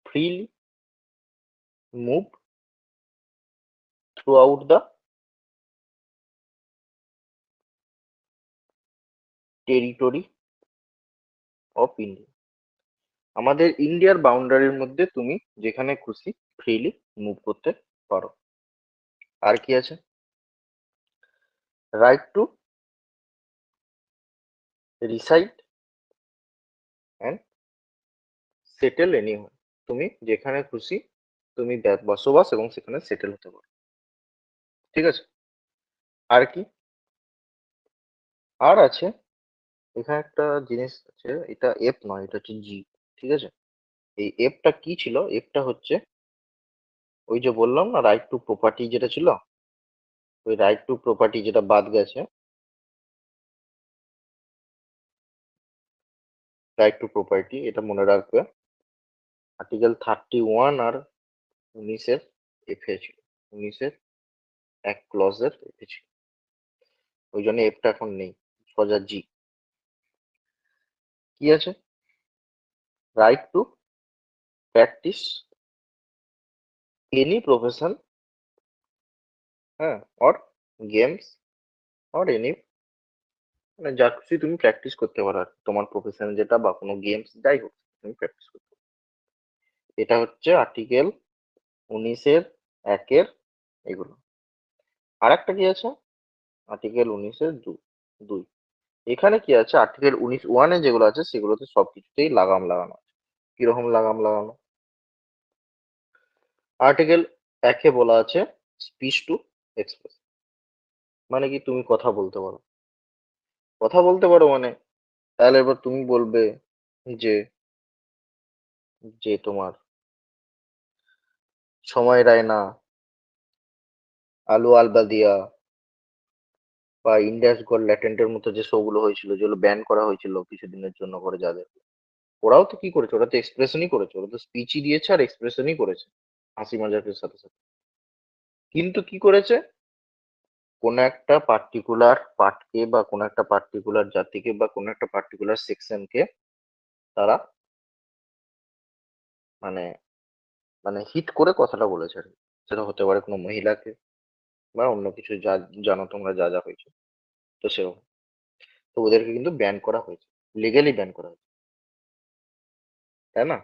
freely move through out the territory of India. আমাদের ইন্ডিয়ার বাউন্ডারির মধ্যে তুমি যেখানে খুশি ফ্রিলি মুভ করতে পারো। আর কি আছে? Right to reside and settle anywhere. তুমি যেখানে খুশি তুমি বসবাস এবং সেখানে সেটেল হতে পারো। ঠিক আছে? আর কি? আর আছে, এখানে একটা জিনিস আছে, এটা এফ নয়, এটা হচ্ছে জি। ঠিক আছে? এই এফটা কি ছিল? এফটা হচ্ছে ওই যে বললাম না রাইট টু প্রপার্টি যেটা ছিল, ওই রাইট টু প্রপার্টি যেটা বাদ গেছে, রাইট টু প্রপার্টি এটা মনে রাখবে। আর্টিকেল 31 আর 19-এর এফে ছিল, 19-এর এক ক্লজের এফে ছিল, ওই জন্য এফটা এখন নেই, সোজা জি। কি আছে? Right two practice any profession, হ্যাঁ, অর গেমস অর এনি, মানে যা খুশি তুমি প্র্যাকটিস করতে পারো আর কি। তোমার প্রফেশন যেটা বা কোনো গেমস যাই হোক তুমি প্র্যাকটিস করতে পারো। এটা হচ্ছে আর্টিকেল 19-এর একের এগুলো। আর একটা কি আছে? আর্টিকেল 19-এর দুই। এখানে কি আছে? আর্টিকেল 19 ওয়ানে যেগুলো আছে সেগুলোতে সবকিছুতেই লাগাম লাগানো আছে। কিরকম লাগাম লাগানো? আর্টিকেল একে বলা আছে স্পিচ টু এক্সপ্রেস, মানে কি তুমি কথা বলতে পারো। কথা বলতে পারো মানে, তাহলে এবার তুমি বলবে যে যে তোমার সময় রায়না, আলু আলবাদিয়া বা ইন্ডিয়াস গট ল্যাটেন্টের মতো যে শো গুলো হয়েছিল, যেগুলো ব্যান করা হয়েছিল কিছুদিনের জন্য করে যাদের, ওরাও তো কি করেছে? ওরা তো এক্সপ্রেশনই করেছে, ওরা তো স্পিচই দিয়েছে আর এক্সপ্রেশনই করেছে হাসি মজাকের সাথে সাথে। কিন্তু কি করেছে? কোন একটা পার্টিকুলার পার্টকে বা কোন একটা পার্টিকুলার জাতিকে বা কোন একটা পার্টিকুলার সেকশনকে তারা মানে মানে হিট করে কথাটা বলেছে আর কি। সেটা হতে পারে কোনো মহিলাকে বা অন্য কিছু, যা জানো তোমরা যা যা হয়েছে, তো সেরকম। তো ওদেরকে কিন্তু ব্যান করা হয়েছে, লিগালি ব্যান করা হয়েছে, তাই না?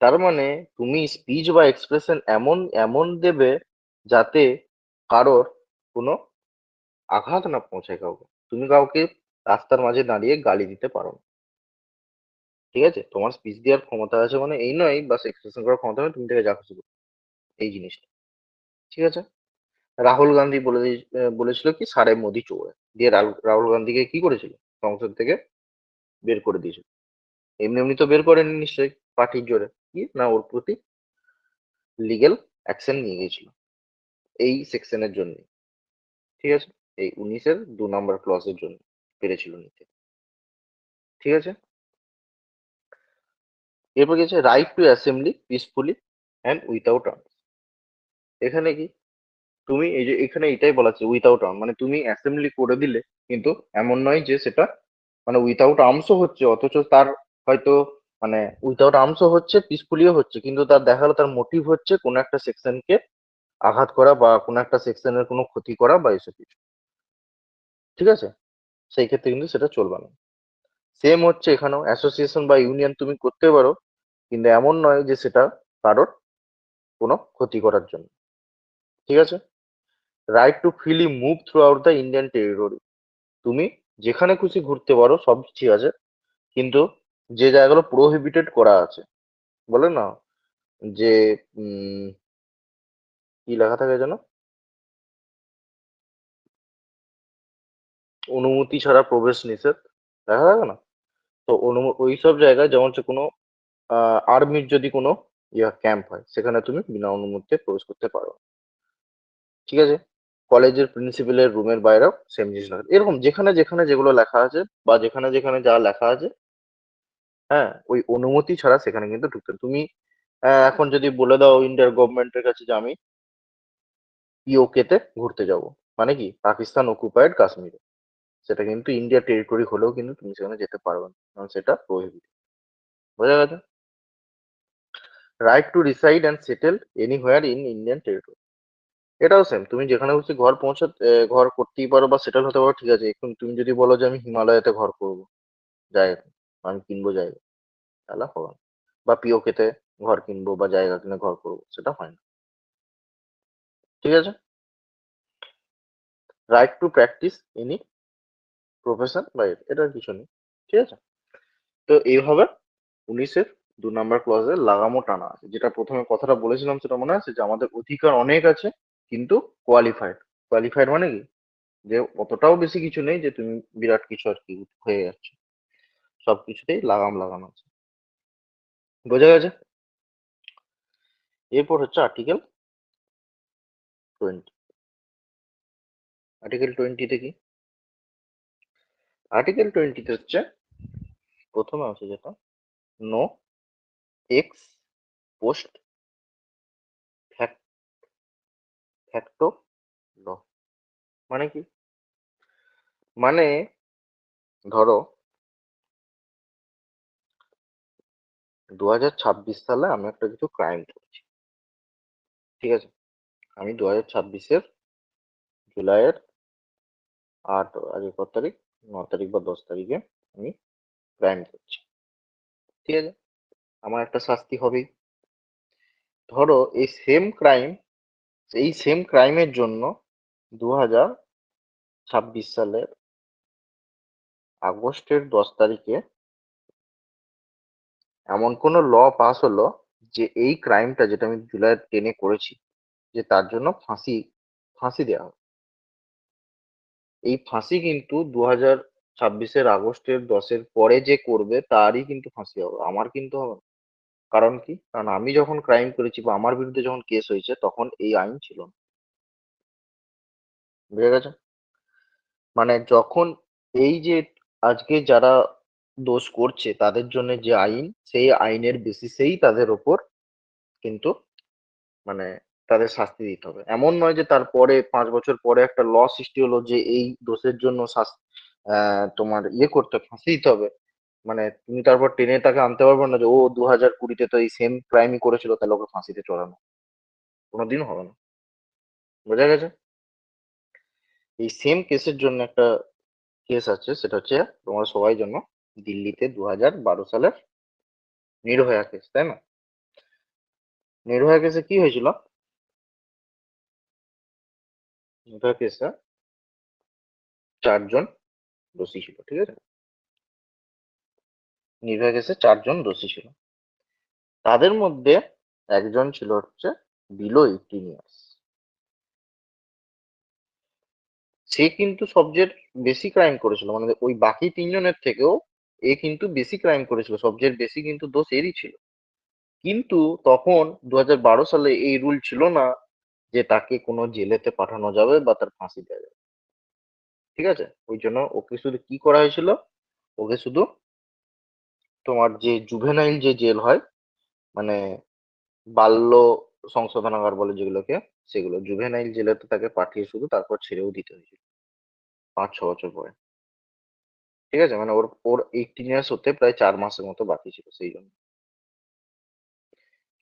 তার মানে তুমি স্পিচ বা এক্সপ্রেশন এমন এমন দেবে যাতে কারোর কোনো আঘাত না পৌঁছায় কাউকে। তুমি কাউকে রাস্তার মাঝে দাঁড়িয়ে গালি দিতে পারো না। ঠিক আছে? তোমার স্পিচ দেওয়ার ক্ষমতা আছে মানে এই নয়, বা এক্সপ্রেশন করার ক্ষমতা নয় তুমি থেকে যা খুশি করো, এই জিনিসটা। ঠিক আছে? রাহুল গান্ধী বলেছিল কি সারে মোদি চোর হ্যায়। দিয়ে রাহুল গান্ধীকে কি করেছিল? সংসদ থেকে বের করে দিয়েছিল। এমনি এমনি তো বের করেনি নিশ্চয়ই, পার্টির জোরে। কি না, ওর প্রতি লিগেল অ্যাকশন নিয়ে গেছিল এই সেকশনের জন্য। ঠিক আছে? এই 19-এর 2 নম্বর ক্লজের জন্য পেরেছিল নিতে। ঠিক আছে? এরপর গেছে right two assembly peacefully and without arms. এখানে কি? তুমি এই যে এখানে এটাই বলা আছে উইথাউট আর্ম, মানে তুমি অ্যাসেম্বলি করে দিলে, কিন্তু এমন নয় যে সেটা মানে উইথাউট আর্মসও হচ্ছে, অথচ তার হয়তো মানে উইথাউট আর্মসও হচ্ছে পিসফুলিও হচ্ছে, কিন্তু তার দেখা গেলো তার মোটিভ হচ্ছে কোনো একটা সেকশনকে আঘাত করা বা কোনো একটা সেকশনের কোনো ক্ষতি করা বা এসব কিছু। ঠিক আছে? সেই ক্ষেত্রে কিন্তু সেটা চলবে না। সেম হচ্ছে এখানেও, অ্যাসোসিয়েশন বা ইউনিয়ন তুমি করতে পারো, কিন্তু এমন নয় যে সেটা কারোর কোনো ক্ষতি করার জন্য। ঠিক আছে? Right two freely move through out the Indian territory. তুমি যেখানে খুশি ঘুরতে পারো, সব ঠিক আছে, কিন্তু যে জায়গাগুলো প্রোহিবিটেড করা আছে, বলে না যে কি লেখা থাকে যেন, অনুমতি ছাড়া প্রবেশ নিষেধ লেখা থাকে না? তো ওই সব জায়গায় যেমন হচ্ছে কোনো আর্মির যদি কোনো ক্যাম্প হয়, সেখানে তুমি বিনা অনুমতিতে প্রবেশ করতে পারো না। ঠিক আছে? কলেজের প্রিন্সিপালের রুমের বাইরেও সেম জিনিস লেখা আছে। এরকম যেখানে যেখানে যেগুলো লেখা আছে বা যেখানে যেখানে যা লেখা আছে, হ্যাঁ, ওই অনুমতি ছাড়া সেখানে কিন্তু ঢুকতে তুমি এখন যদি বলে দাও ইন্ডিয়ার গভর্নমেন্টের কাছে যে আমি পিওকে তে ঘুরতে যাব, মানে কি পাকিস্তান অকুপায়েড কাশ্মীরে, সেটা কিন্তু ইন্ডিয়া টেরিটরি হলেও কিন্তু তুমি সেখানে যেতে পারবে না, কারণ সেটা প্রহিবিট। বোঝা গেছে? Right to reside and settle anywhere in Indian territory, এটাও সেম। তুমি যেখানে খুশি ঘর করতেই পারো বা সেটেল হতে পারো, ঠিক আছে? এখন তুমি যদি বলো যে আমি হিমালয়াতে ঘর করবো, জায়গা, আমি কিনবো জায়গা, তাহলে হবে না। বা পিওকে তে ঘর কিনবো বা জায়গা কিনে ঘর করবো, সেটা হয় না। ঠিক আছে? Right two practice any profession বা এটার কিছু নেই। ঠিক আছে? তো এইভাবে 19-এর 2 নম্বর ক্লজে লাগামও টানা আছে। যেটা প্রথমে কথাটা বলেছিলাম সেটা মনে আছে, যে আমাদের অধিকার অনেক আছে, কিন্তু কোয়ালিফাইড। কোয়ালিফাইড মানে কি, যে অতটাও বেশি কিছু নেই যে তুমি বিরাট কিছু আর কি হয়ে যাচ্ছে। সবকিছুতেই লাগাম লাগানো আছে। বোঝা গেছে? এরপর হচ্ছে আর্টিকেল 20। আর্টিকেল 20-তে কি? আর্টিকেল 20-তে হচ্ছে প্রথমে আছে যেটা, নো এক্স পোস্ট ফ্যাক্টো ল। মানে কি? মানে ধরো 2026 সালে আমি একটা কিছু ক্রাইম করছি। ঠিক আছে? আমি 2026-এর জুলাইয়ের 8, আজকে কত তারিখ, 9 তারিখ বা 10 তারিখে আমি ক্রাইম করছি। ঠিক আছে? আমার একটা শাস্তি হবেই। ধরো এই সেম ক্রাইমের জন্য 2026 সালের আগস্টের 10 তারিখে এমন কোনো ল পাস হলো, যে এই ক্রাইমটা যেটা আমি জুলাই 10-এ করেছি, যে তার জন্য ফাঁসি ফাঁসি দেওয়া হবে। এই ফাঁসি কিন্তু 2026-এর আগস্টের 10-এর পরে যে করবে তারই কিন্তু ফাঁসি হবে, আমার কিন্তু হবে না। কারণ কি? কারণ আমি যখন ক্রাইম করেছি বা আমার বিরুদ্ধে যখন কেস হয়েছে, তখন এই আইন ছিল না। বুঝে গেছে? মানে যখন এই যে আজকে যারা দোষ করছে তাদের জন্য যে আইন, সেই আইনের বেসিসেই তাদের ওপর কিন্তু মানে তাদের শাস্তি দিতে হবে। এমন নয় যে তারপরে 5 বছর পরে একটা ল সৃষ্টি হলো যে এই দোষের জন্য তোমার করতে ফাঁসি দিতে হবে। মানে তুমি তারপর টেনে তাকে আনতে পারবে না যে ও 2020-তে তো এই সেম ক্রাইমই করেছিল, তাহলে ওকে ফাঁসিতে চড়ানো। কোনোদিন হবে না। বোঝা গেছে? এই সেম কেসের জন্য একটা কেস আছে, সেটা হচ্ছে তোমার সবাই জন্য, দিল্লিতে 2012 সালের নির্ভয়া কেস, তাই না? নির্ভয়া কেসে কি হয়েছিল? নির্ভয়া কেসে 4 জন দোষী ছিল। ঠিক আছে? নির্ভয়া কেসে 4 জন দোষী ছিল। তাদের মধ্যে একজন ছিল হচ্ছে বিলো 18 ইয়ার্স। সে কিন্তু সবচেয়ে বেশি ক্রাইম করেছিল, মানে ওই বাকি 3 জনের থেকেও এ কিন্তু বেশি ক্রাইম করেছিল, সবচেয়ে বেশি কিন্তু দোষ এরই ছিল। কিন্তু তখন 2012 সালে এই রুল ছিল না যে তাকে কোনো জেলেতে পাঠানো যাবে বা তার ফাঁসি দেওয়া যাবে। ঠিক আছে? ওই জন্য ওকে শুধু কি করা হয়েছিল, ওকে শুধু তোমার যে জুভেনাইল যে জেল হয়, মানে বাল্য সংশোধনাগার বলে যেগুলোকে, সেগুলো জুভেনাইল জেলেতে তাকে পাঠিয়ে শুধু তারপর ছেড়েও দিতে হয়েছিল 5-6 বছর পরে। ঠিক আছে? মানে ওর ওর 18 ইয়ার্স হতে প্রায় 4 মাসের মতো বাকি ছিল, সেই জন্য।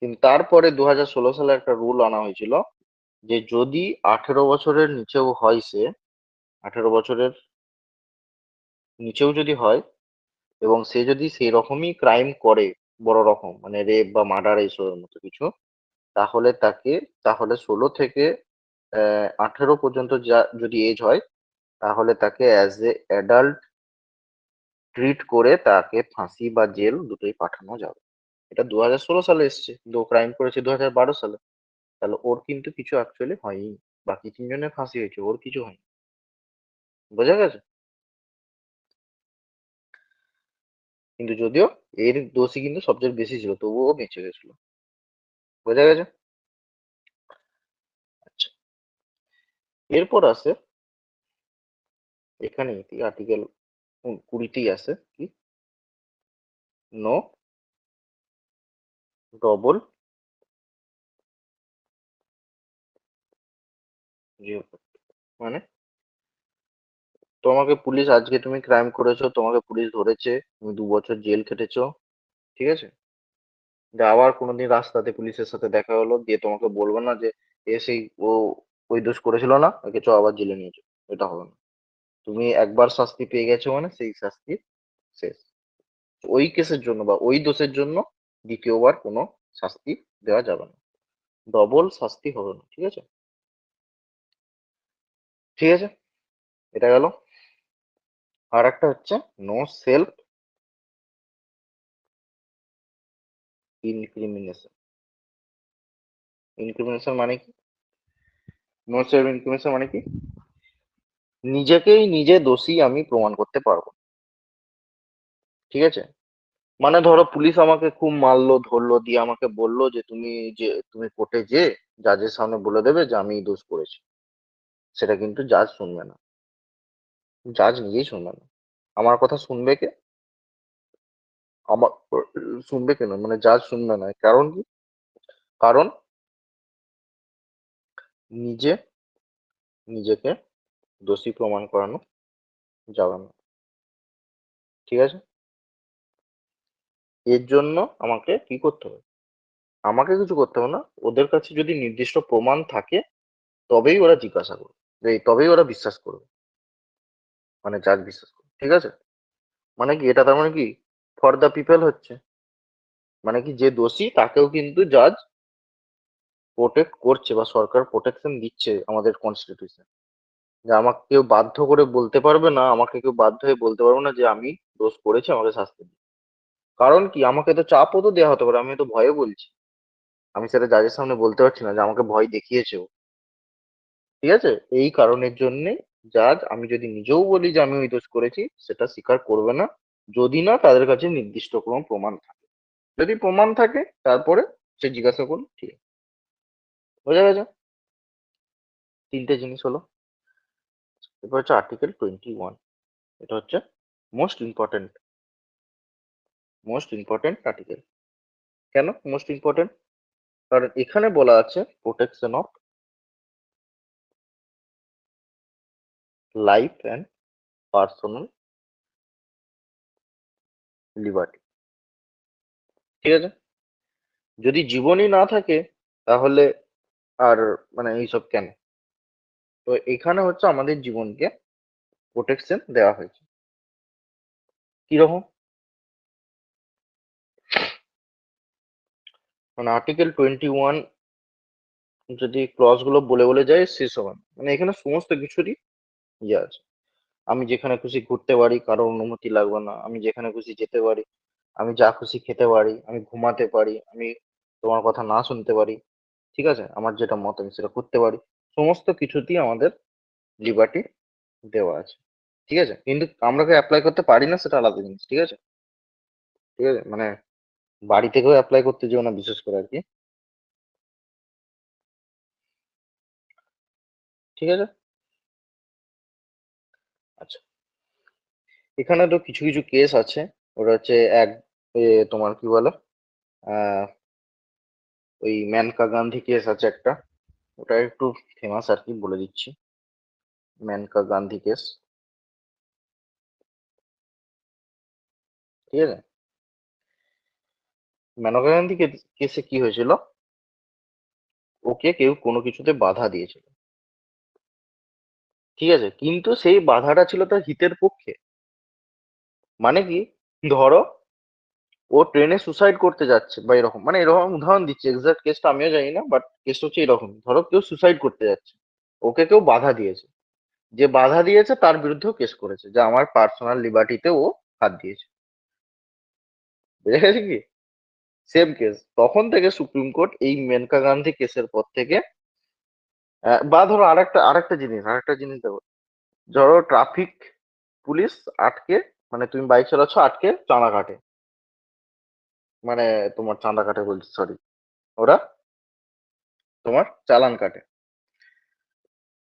কিন্তু তারপরে 2016 সালে একটা রুল আনা হয়েছিল, যে যদি 18 বছরের নিচেও হয়, 18 বছরের নিচেও যদি হয়, এবং সে যদি সেই রকমই ক্রাইম করে, বড় রকম মানে রেপ বা মার্ডার এইসবের মতো কিছু, তাহলে তাহলে 16 থেকে 18 পর্যন্ত যা যদি এজ হয়, তাহলে তাকে অ্যাজ এ অ্যাডাল্ট ট্রিট করে তাকে ফাঁসি বা জেল দুটোই পাঠানো যাবে। এটা 2016 সালে এসছে, কিন্তু ও ক্রাইম করেছে 2012 সালে। তাহলে ওর কিন্তু কিছু অ্যাকচুয়ালি হয়নি। বাকি তিনজনের ফাঁসি হয়েছে, ওর কিছু হয়নি। বোঝা গেছে? কিন্তু যদিও এর দোষী কিন্তু সবচেয়ে বেশি ছিল, তবুও ও বেঁচে গেছিল। বোঝা গেছে? আচ্ছা, এরপর আসে এখানে আর্টিকেল 20তেই আসে কি, নো ডবল মানে তোমাকে পুলিশ, আজকে তুমি ক্রাইম করেছো, তোমাকে পুলিশ ধরেছে, তুমি 2 বছর জেল খেটেছো, ঠিক আছে? যে আবার কোনোদিন রাস্তাতে পুলিশের সাথে দেখা হলো, দিয়ে তোমাকে বলবো না যে এ সেই ও ওই দোষ করেছিল না, ওকে চ আবার জেলে নিয়েছো। এটা হবে না। তুমি একবার শাস্তি পেয়ে গেছো মানে সেই শাস্তি শেষ। ওই কেসের জন্য বা ওই দোষের জন্য দ্বিতীয়বার কোনো শাস্তি দেওয়া যাবে না। ডবল শাস্তি হবে না, ঠিক আছে? ঠিক আছে, এটা গেল। আর একটা হচ্ছে নো সেলফ ইনক্রিমিনেশন। ইনক্রিমিনেশন মানে কি? নো সেলফ ইনক্রিমিনেশন মানে কি? নিজেকেই নিজে দোষী আমি প্রমাণ করতে পারবো, ঠিক আছে? মানে ধরো পুলিশ আমাকে খুব মারলো ধরলো, দিয়ে আমাকে বললো যে তুমি কোর্টে যে জাজের সামনে বলে দেবে যে আমি এই দোষ করেছি, সেটা কিন্তু জাজ শুনবে না। জাজ নিজেই শুনবে না। আমার কথা শুনবে কে? আমার শুনবে কেন, মানে জাজ শুনবে না, কারণ কি? কারণ নিজে নিজেকে দোষী প্রমাণ করানো যাবে না, ঠিক আছে? এর জন্য আমাকে কি করতে হবে? আমাকে কিছু করতে হবে না। ওদের কাছে যদি নির্দিষ্ট প্রমাণ থাকে, তবেই ওরা জিজ্ঞাসা করবে, তবেই ওরা বিশ্বাস করবে, মানে জাজ বিশ্বাস করবে, ঠিক আছে? মানে কি এটা, তার মানে কি ফর দ্য পিপল হচ্ছে, মানে কি যে দোষী তাকেও কিন্তু জাজ প্রোটেক্ট করছে, বা সরকার প্রোটেকশন দিচ্ছে আমাদের কনস্টিটিউশন। যে আমাকে কেউ বাধ্য করে বলতে পারবে না, আমাকে কেউ বাধ্য হয়ে বলতে পারবে না যে আমি দোষ করেছি, আমাকে শাস্তি দিন। কারণ কি, আমাকে তো চাপও তো দেওয়া হতে পারে, আমি তো ভয়ে বলছি, আমি সেটা জাজের সামনে বলতে পারছি না যে আমাকে ভয় দেখিয়েছে ও, ঠিক আছে? এই কারণের জন্যে জাজ, আমি যদি নিজেও বলি যে আমি ওই দোষ করেছি, সেটা স্বীকার করবে না, যদি না তাদের কাছে নির্দিষ্ট কোনো প্রমাণ থাকে। যদি প্রমাণ থাকে তারপরে সে জিজ্ঞাসা করুন, ঠিক আছে? বোঝা গেছে? তিনটে জিনিস হলো। এরপর হচ্ছে আর্টিকেল 21। এটা হচ্ছে most important, most important article. কেন মোস্ট ইম্পর্টেন্ট? কারণ এখানে বলা আছে protection of life and personal liberty, ঠিক আছে? যদি জীবনই না থাকে, তাহলে আর মানে এইসব কেন? তো এখানে হচ্ছে আমাদের জীবনকে প্রোটেকশন দেওয়া হয়েছে। কিরকম? মানে আর্টিকেল 21 যদি ক্লজ গুলো বলে বলে যায় শেষ হবে না। মানে এখানে সমস্ত কিছুরই ইয়ে আছে। আমি যেখানে খুশি ঘুরতে পারি, কারোর অনুমতি লাগবে না, আমি যেখানে খুশি যেতে পারি, আমি যা খুশি খেতে পারি, আমি ঘুমাতে পারি, আমি তোমার কথা না শুনতে পারি, ঠিক আছে? আমার যেটা মত আমি সেটা করতে পারি। সমস্ত কিছুতেই আমাদের লিবার্টি দেওয়া আছে, ঠিক আছে? কিন্তু আমরা অ্যাপ্লাই করতে পারি না, সেটা আলাদা জিনিস, ঠিক আছে? ঠিক আছে, মানে বাড়ি থেকেও অ্যাপ্লাই করতে যেও না, বিশেষ করে আর কি, ঠিক আছে? আচ্ছা, এখানে তো কিছু কিছু কেস আছে। ওটা হচ্ছে এক এ, তোমার কি বলে, আহ ওই মেনকা গান্ধী কেস আছে একটা, ওটা একটু ফেমাস আর কি, বলে দিচ্ছি। মেনকা গান্ধী কেস, ঠিক আছে? মেনকা গান্ধী কেসে কি হয়েছিল, ওকে কেউ কোনো কিছুতে বাধা দিয়েছিল, ঠিক আছে? কিন্তু সেই বাধাটা ছিল তার হিতের পক্ষে। মানে কি, ধরো ও ট্রেনে সুসাইড করতে যাচ্ছে বা এরকম, মানে এরকম উদাহরণ দিচ্ছি, এক্সাক্ট কেসটা আমিও জানি না, বাট কেসটা হচ্ছে এরকম। ধরো কেউ সুসাইড করতে যাচ্ছে, ওকে কেউ বাধা দিয়েছে, যে বাধা দিয়েছে তার বিরুদ্ধেও কেস করেছে যে আমার পার্সোনাল লিবার্টিতে ও হাত দিয়েছে। বুঝে গেছে কি? সেম কেস, তখন থেকে সুপ্রিম কোর্ট এই মেনকা গান্ধী কেসের পর থেকে বা ধরো আরেকটা জিনিস দেখো, ধরো ট্রাফিক পুলিশ আটকে, মানে তুমি বাইক চালাচ্ছ আটকে চাঁদা কাটে, মানে তোমার চাঁদা কাটে বলছি, সরি, ওরা তোমার চালান কাটে,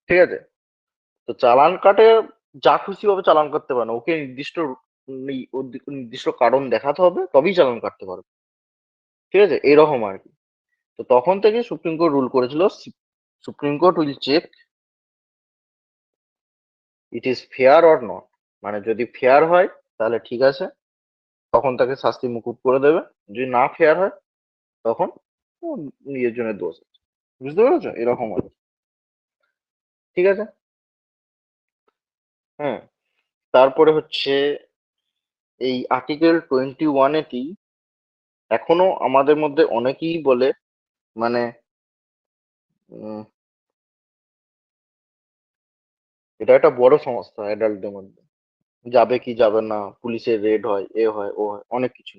ঠিক আছে? তো চালান কাটে, যা খুশি ভাবে চালান করতে পারে না, ওকে নির্দিষ্ট কারণ দেখাতে হবে তবেই চালান কাটতে পারবে, ঠিক আছে, এরকম আর কি। তো তখন থেকে সুপ্রিম কোর্ট রুল করেছিল, supreme court will check it is fair or not, মানে যদি ফেয়ার হয় তাহলে ঠিক আছে, তখন তাকে শাস্তি মুকুব করে দেবে, যদি না ফেয়ার হয় তখন ও নিজের জন্য দোষ আছে। বুঝতে পেরেছো, এরকম আর কি। ঠিক আছে। হ্যাঁ, তারপরে হচ্ছে এই আর্টিকেল 21 এখনো আমাদের মধ্যে অনেকেই বলে, মানে উম, এটা একটা বড় সমস্যা অ্যাডাল্টদের মধ্যে, যাবে কি যাবে না, পুলিশের রেড হয়, এ হয় ও হয়, অনেক কিছু,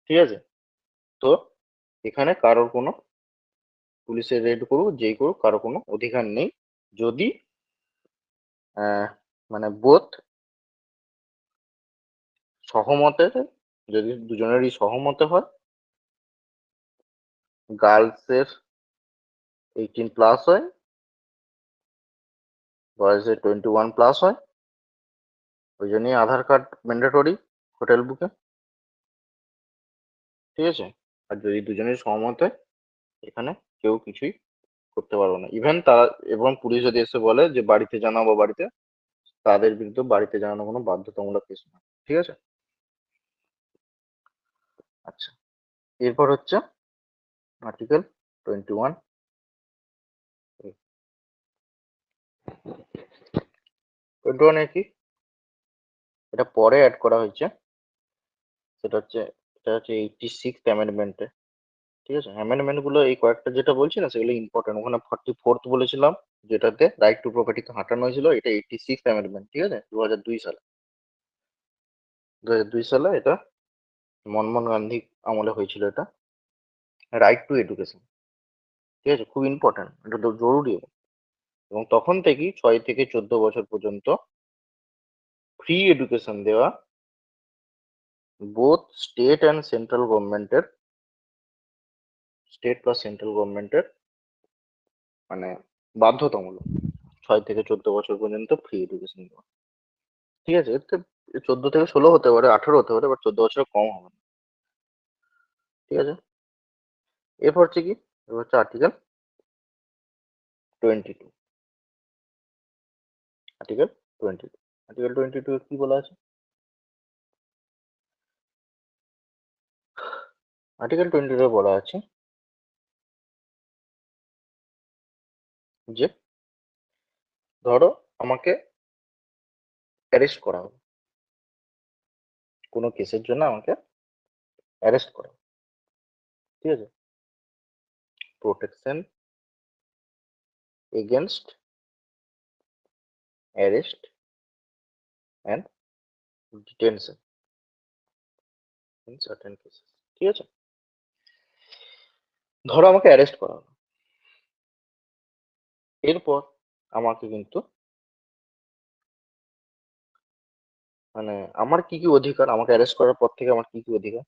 ঠিক আছে? তো এখানে কারোর কোনো, পুলিশের রেড করুক যেই করুক, কারো কোনো অধিকার নেই, যদি আহ, মানে বোথ সহমতে, যদি দুজনেরই সহমতে হয়, গার্লসের 18+ হয়, বয়েজের 21+ হয়, ওই জন্যই আধার কার্ড ম্যান্ডেটরি হোটেল বুকে, ঠিক আছে? আর যদি দুজনেই সহমত হয়, এখানে কেউ কিছুই করতে পারবে না, ইভেন তারা, এবং পুলিশ যদি এসে বলে যে বাড়িতে জানাবো বাড়িতে, তাদের বিরুদ্ধে বাড়িতে জানানো কোনো বাধ্যতামূলক কিছু না, ঠিক আছে? আচ্ছা, এরপর হচ্ছে আর্টিকেল 21। 21 কি, এটা পরে অ্যাড করা হয়েছে, সেটা হচ্ছে, এটা হচ্ছে 86 অ্যামেন্ডমেন্টে, ঠিক আছে? অ্যামেন্ডমেন্ট গুলো এই কয়েকটা যেটা বলছি না, সেগুলো ইম্পর্টেন্ট, ওখানে 44th বলেছিলাম, যেটাতে রাইট টু প্রপার্টিকে হাঁটানো হয়েছিল, এটা 86 অ্যামেন্ডমেন্ট, ঠিক আছে, 2002 সালে। 2002 সালে এটা মনমোহন গান্ধী আমলে হয়েছিল, এটা রাইট টু এডুকেশন, ঠিক আছে, খুব ইম্পর্টেন্ট, এটা তো জরুরি। এবং তখন থেকেই 6 থেকে 14 বছর পর্যন্ত ফ্রি এডুকেশন দেওয়া বোথ স্টেট অ্যান্ড সেন্ট্রাল গভর্নমেন্টের, স্টেট প্লাস সেন্ট্রাল গভর্নমেন্টের, মানে বাধ্যতামূলক, 6 থেকে 14 বছর পর্যন্ত ফ্রি এডুকেশন দেওয়া, ঠিক আছে? এতে 14 থেকে 16 হতে পারে, 18 হতে পারে, বাট 14 বছরের কম হবে না, ঠিক আছে? এরপর হচ্ছে কি, এরপর হচ্ছে আর্টিকেল 22। আর্টিকেল 22, আর্টিকেল 22 কি বলা আছে? আর্টিকেল 22 বলা আছে যে, ধরো আমাকে অ্যারেস্ট করা হবে, কোনো কেসের জন্য আমাকে অ্যারেস্ট করা হবে, ঠিক আছে? Protection against arrest and detention in certain cases, ঠিক আছে? ধরো আমাকে অ্যারেস্ট করা হলো, এরপর আমাকে কিন্তু, মানে আমার কি কি অধিকার, আমাকে অ্যারেস্ট করার পর থেকে আমার কি কি অধিকার,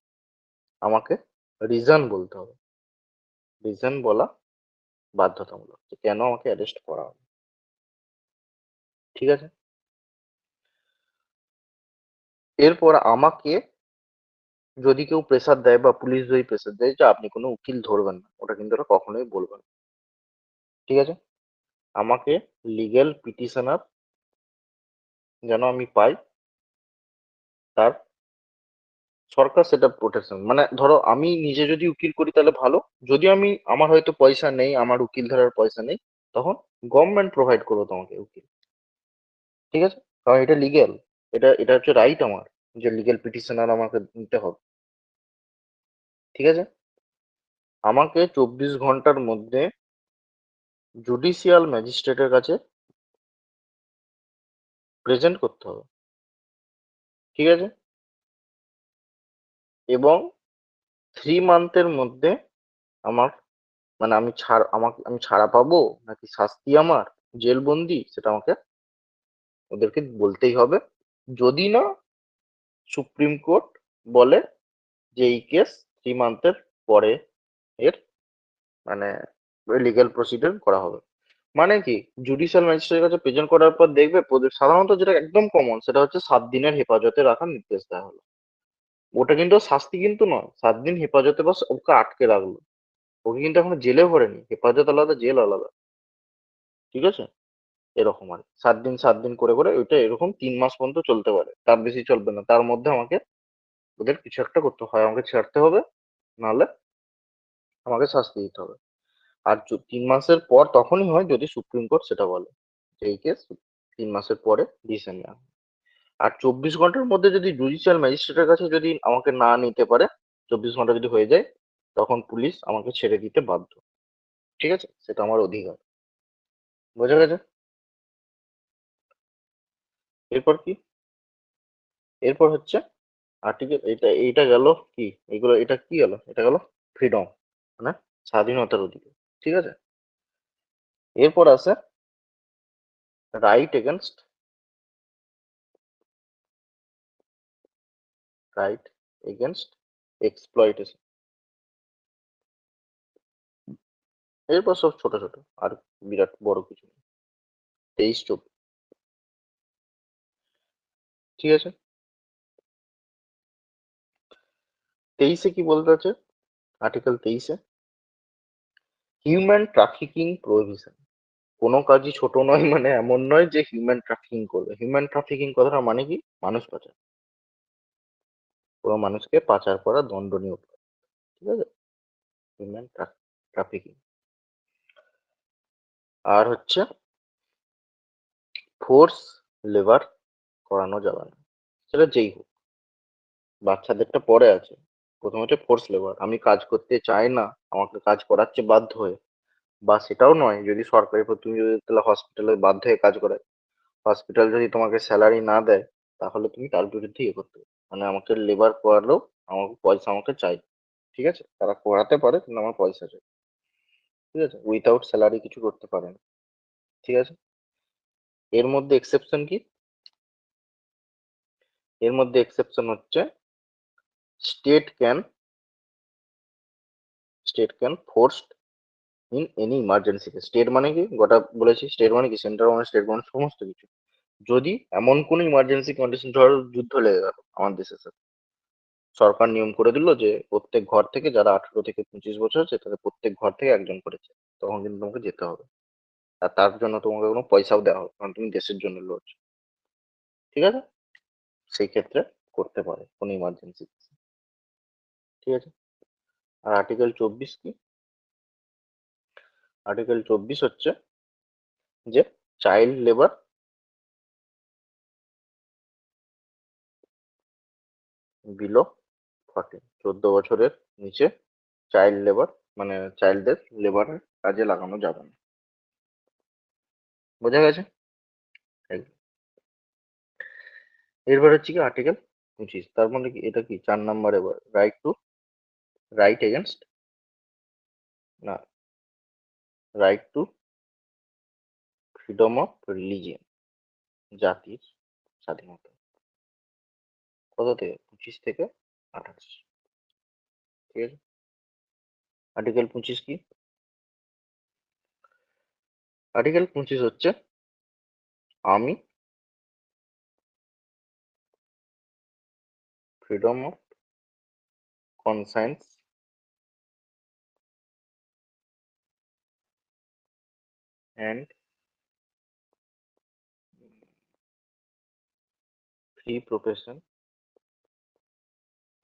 আমাকে রিজন বলতে হবে, রিজন বলা বাধ্যতামূলক, যে কেন আমাকে অ্যারেস্ট করা হবে, ঠিক আছে? এরপর আমাকে যদি কেউ প্রেসার দেয়, বা পুলিশ যদি প্রেসার দেয় যে আপনি কোনো উকিল ধরবেন না, ওটা কিন্তু ওরা কখনোই বলবে না, ঠিক আছে? আমাকে লিগ্যাল পিটিশনার যেন আমি পাই, তার সরকার সেটা প্রোটেকশন, মানে ধরো আমি নিজে যদি উকিল করি তাহলে ভালো, যদি আমি, আমার হয়তো পয়সা নেই, আমার উকিল ধরার পয়সা নেই, তখন গভর্নমেন্ট প্রোভাইড করবো তোমাকে উকিল, ঠিক আছে? কারণ এটা লিগ্যাল, এটা হচ্ছে রাইট আমার, যে লিগ্যাল পিটিশনার আমাকে নিতে হবে, ঠিক আছে? আমাকে 24 ঘন্টার মধ্যে জুডিশিয়াল ম্যাজিস্ট্রেটের কাছে প্রেজেন্ট করতে হবে, ঠিক আছে? এবং 3 মান্থের মধ্যে আমার মানে আমি ছাড়া পাবো নাকি শাস্তি আমার জেলবন্দি, সেটা আমাকে ওদেরকে বলতেই হবে। যদি না সুপ্রিম কোর্ট বলে যে এই কেস 3 মান্থের পরে এর মানে লিগ্যাল প্রসিডিউর করা হবে। মানে কি, জুডিশিয়াল ম্যাজিস্ট্রেটের কাছে প্রেজেন্ট করার পর দেখবে সাধারণত যেটা একদম কমন সেটা হচ্ছে 7 দিনের হেফাজতে রাখার নির্দেশ দেওয়া হলো। ওটা কিন্তু শাস্তি কিন্তু নয়, 7 দিন হেফাজতে বাস ওকে আটকে রাখলো, ওকে কিন্তু এখন জেলে ভরেনি, হেফাজত আলাদা জেল আলাদা, ঠিক আছে? এরকম আর 7 দিন 7 দিন করে করে ওইটা এরকম 3 মাস পর্যন্ত চলতে পারে, তার বেশি চলবে না। তার মধ্যে আমাকে ওদের কিছু একটা করতে হয়, আমাকে ছাড়তে হবে, নাহলে আমাকে শাস্তি দিতে হবে। আর 3 মাসের পর তখনই হয় যদি সুপ্রিম কোর্ট সেটা বলে যে এই কেস 3 মাসের পরে ডিসিশন নেওয়া হবে। আর 24 ঘন্টার মধ্যে যদি জুডিশিয়াল ম্যাজিস্ট্রেটের কাছে যদি আমাকে না নিতে পারে, 24 ঘন্টা যদি হয়ে যায়, তখন পুলিশ আমাকে ছেড়ে দিতে বাধ্য, ঠিক আছে? সেটা আমার অধিকার। বোঝা গেছে? এরপর কি? এরপর হচ্ছে আর্টিকেল, এইটা গেল কি, এগুলো এটা কি গেল, এটা গেল ফ্রিডম, মানে স্বাধীনতার অধিকার, ঠিক আছে? এরপর আছে right against right against exploitation. এরপর সব ছোট ছোট, আর বিরাট বড় কিছু নেই। 23-24, ঠিক আছে? 23-এ কি বলতে আছে? আর্টিকেল 23-এ হিউম্যান ট্রাফিকিং প্রহিবিশন। কোনো কাজই ছোট নয়, মানে এমন নয় যে হিউম্যান ট্রাফিকিং করবে। হিউম্যান ট্রাফিকিং কথাটা মানে কি? মানুষ পাচার, কোনো মানুষকে পাচার করা দণ্ডনীয় অপরাধ, ঠিক আছে? Human trafficking. আর হচ্ছে ফোর্স লেবার করানো যাবে না, সেটা যেই হোক। বাচ্চাদেরটা পরে আছে, প্রথম হচ্ছে ফোর্স লেবার, আমি কাজ করতে চাই না, আমাকে কাজ করাচ্ছে বাধ্য হয়ে, বা সেটাও নয়, যদি সরকারি তুমি যদি তাহলে হসপিটালে বাধ্য হয়ে কাজ করায়, হসপিটাল যদি তোমাকে স্যালারি না দেয়, তাহলে তুমি তার বিরুদ্ধে ইয়ে করতে পারো। মানে আমাকে লেবার করালেও আমাকে পয়সা আমাকে চাই, ঠিক আছে? তারা করাতে পারে কিন্তু আমার পয়সা চাই, ঠিক আছে? উইথাউট স্যালারি কিছু করতে পারে না, ঠিক আছে? এর মধ্যে এক্সেপশন কি? এর মধ্যে এক্সেপশন হচ্ছে state can state can forced in any emergency case. State মানে কি, গোটা বলেছি, স্টেট মানে কি, সেন্ট্রাল মানে স্টেট মানে সমস্ত কিছু। যদি এমন কোন ইমার্জেন্সি কন্ডিশন, ধরো যুদ্ধ লেগে গেল আমার দেশের সাথে, সরকার নিয়ম করে দিল যে প্রত্যেক ঘর থেকে যারা 18 থেকে 25 বছর আছে তাদের প্রত্যেক ঘর থেকে একজন করেছে, তখন কিন্তু তোমাকে যেতে হবে। আর তার জন্য তোমাকে কোনো পয়সাও দেওয়া হবে, কারণ তুমি দেশের জন্য লড়ছো, ঠিক আছে? সেই ক্ষেত্রে করতে পারে কোনো ইমার্জেন্সি, ঠিক আছে? আর আর্টিকেল 24 কি? আর্টিকেল 24 হচ্ছে যে চাইল্ড লেবার বিলো 14 বছরের নিচে চাইল্ড লেবার, মানে চাইল্ডদের লেবারের কাজে লাগানো যাবে না। বোঝা গেছে? এই। এরপর হচ্ছে কি আর্টিকেল 25, তার মানে কি, এটা কি 4 নম্বর, এবার রাইট এগেনস্ট না right two freedom of religion, জাতির স্বাধীনতা। কত থেকে? 25 থেকে 28, ঠিক আছে? আর্টিকেল 25 কি? আর্টিকেল 25 হচ্ছে আমি freedom of conscience and free profession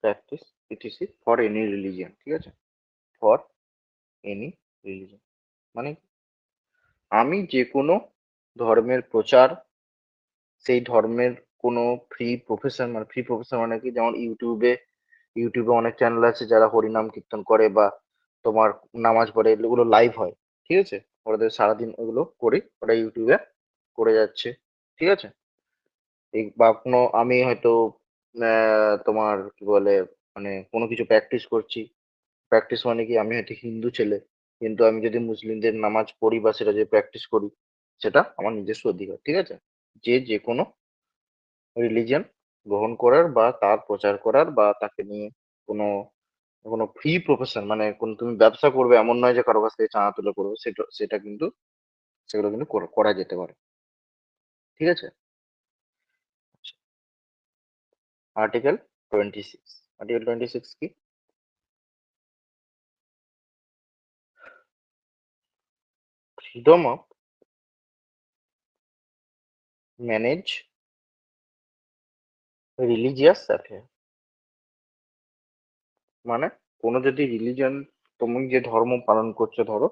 practice etc for any religion, ঠিক আছে? ফর এনি রিলিজিয়ন মানে কি? আমি যে কোনো ধর্মের প্রচার, সেই ধর্মের কোনো ফ্রি প্রফেশন, মানে ফ্রি প্রফেশন মানে কি, যেমন ইউটিউবে অনেক চ্যানেল আছে যারা হরিনাম কীর্তন করে বা তোমার নামাজ পড়ে, এগুলো লাইভ হয়, ঠিক আছে? ওদের সারাদিন ওগুলো করে ওরা ইউটিউবে করে যাচ্ছে, ঠিক আছে? এই বা কোনো আমি হয়তো তোমার কি বলে, মানে কোনো কিছু প্র্যাকটিস করছি, প্র্যাকটিস মানে কি, আমি হয়তো হিন্দু ছেলে, কিন্তু আমি যদি মুসলিমদের নামাজ পড়ি বা সেটা যে প্র্যাকটিস করি, সেটা আমার নিজস্ব অধিকার, ঠিক আছে। যে যে কোনো রিলিজিয়ন গ্রহণ করার বা তার প্রচার করার বা তাকে নিয়ে কোনো কোনো ফ্রি প্রফেশন, মানে কোন তুমি ব্যবসা করবে এমন নয় যে কারো কাছ থেকে চাঁদা তুলে করবে, সেটা সেটা কিন্তু সেগুলো কিন্তু করা যেতে পারে, ঠিক আছে। আর্টিকেল 26, আর্টিকেল 26 কি? Freedom of manage religious affair. মানে কোনো যদি রিলিজন, তুমি যে ধর্ম পালন করছো ধরো,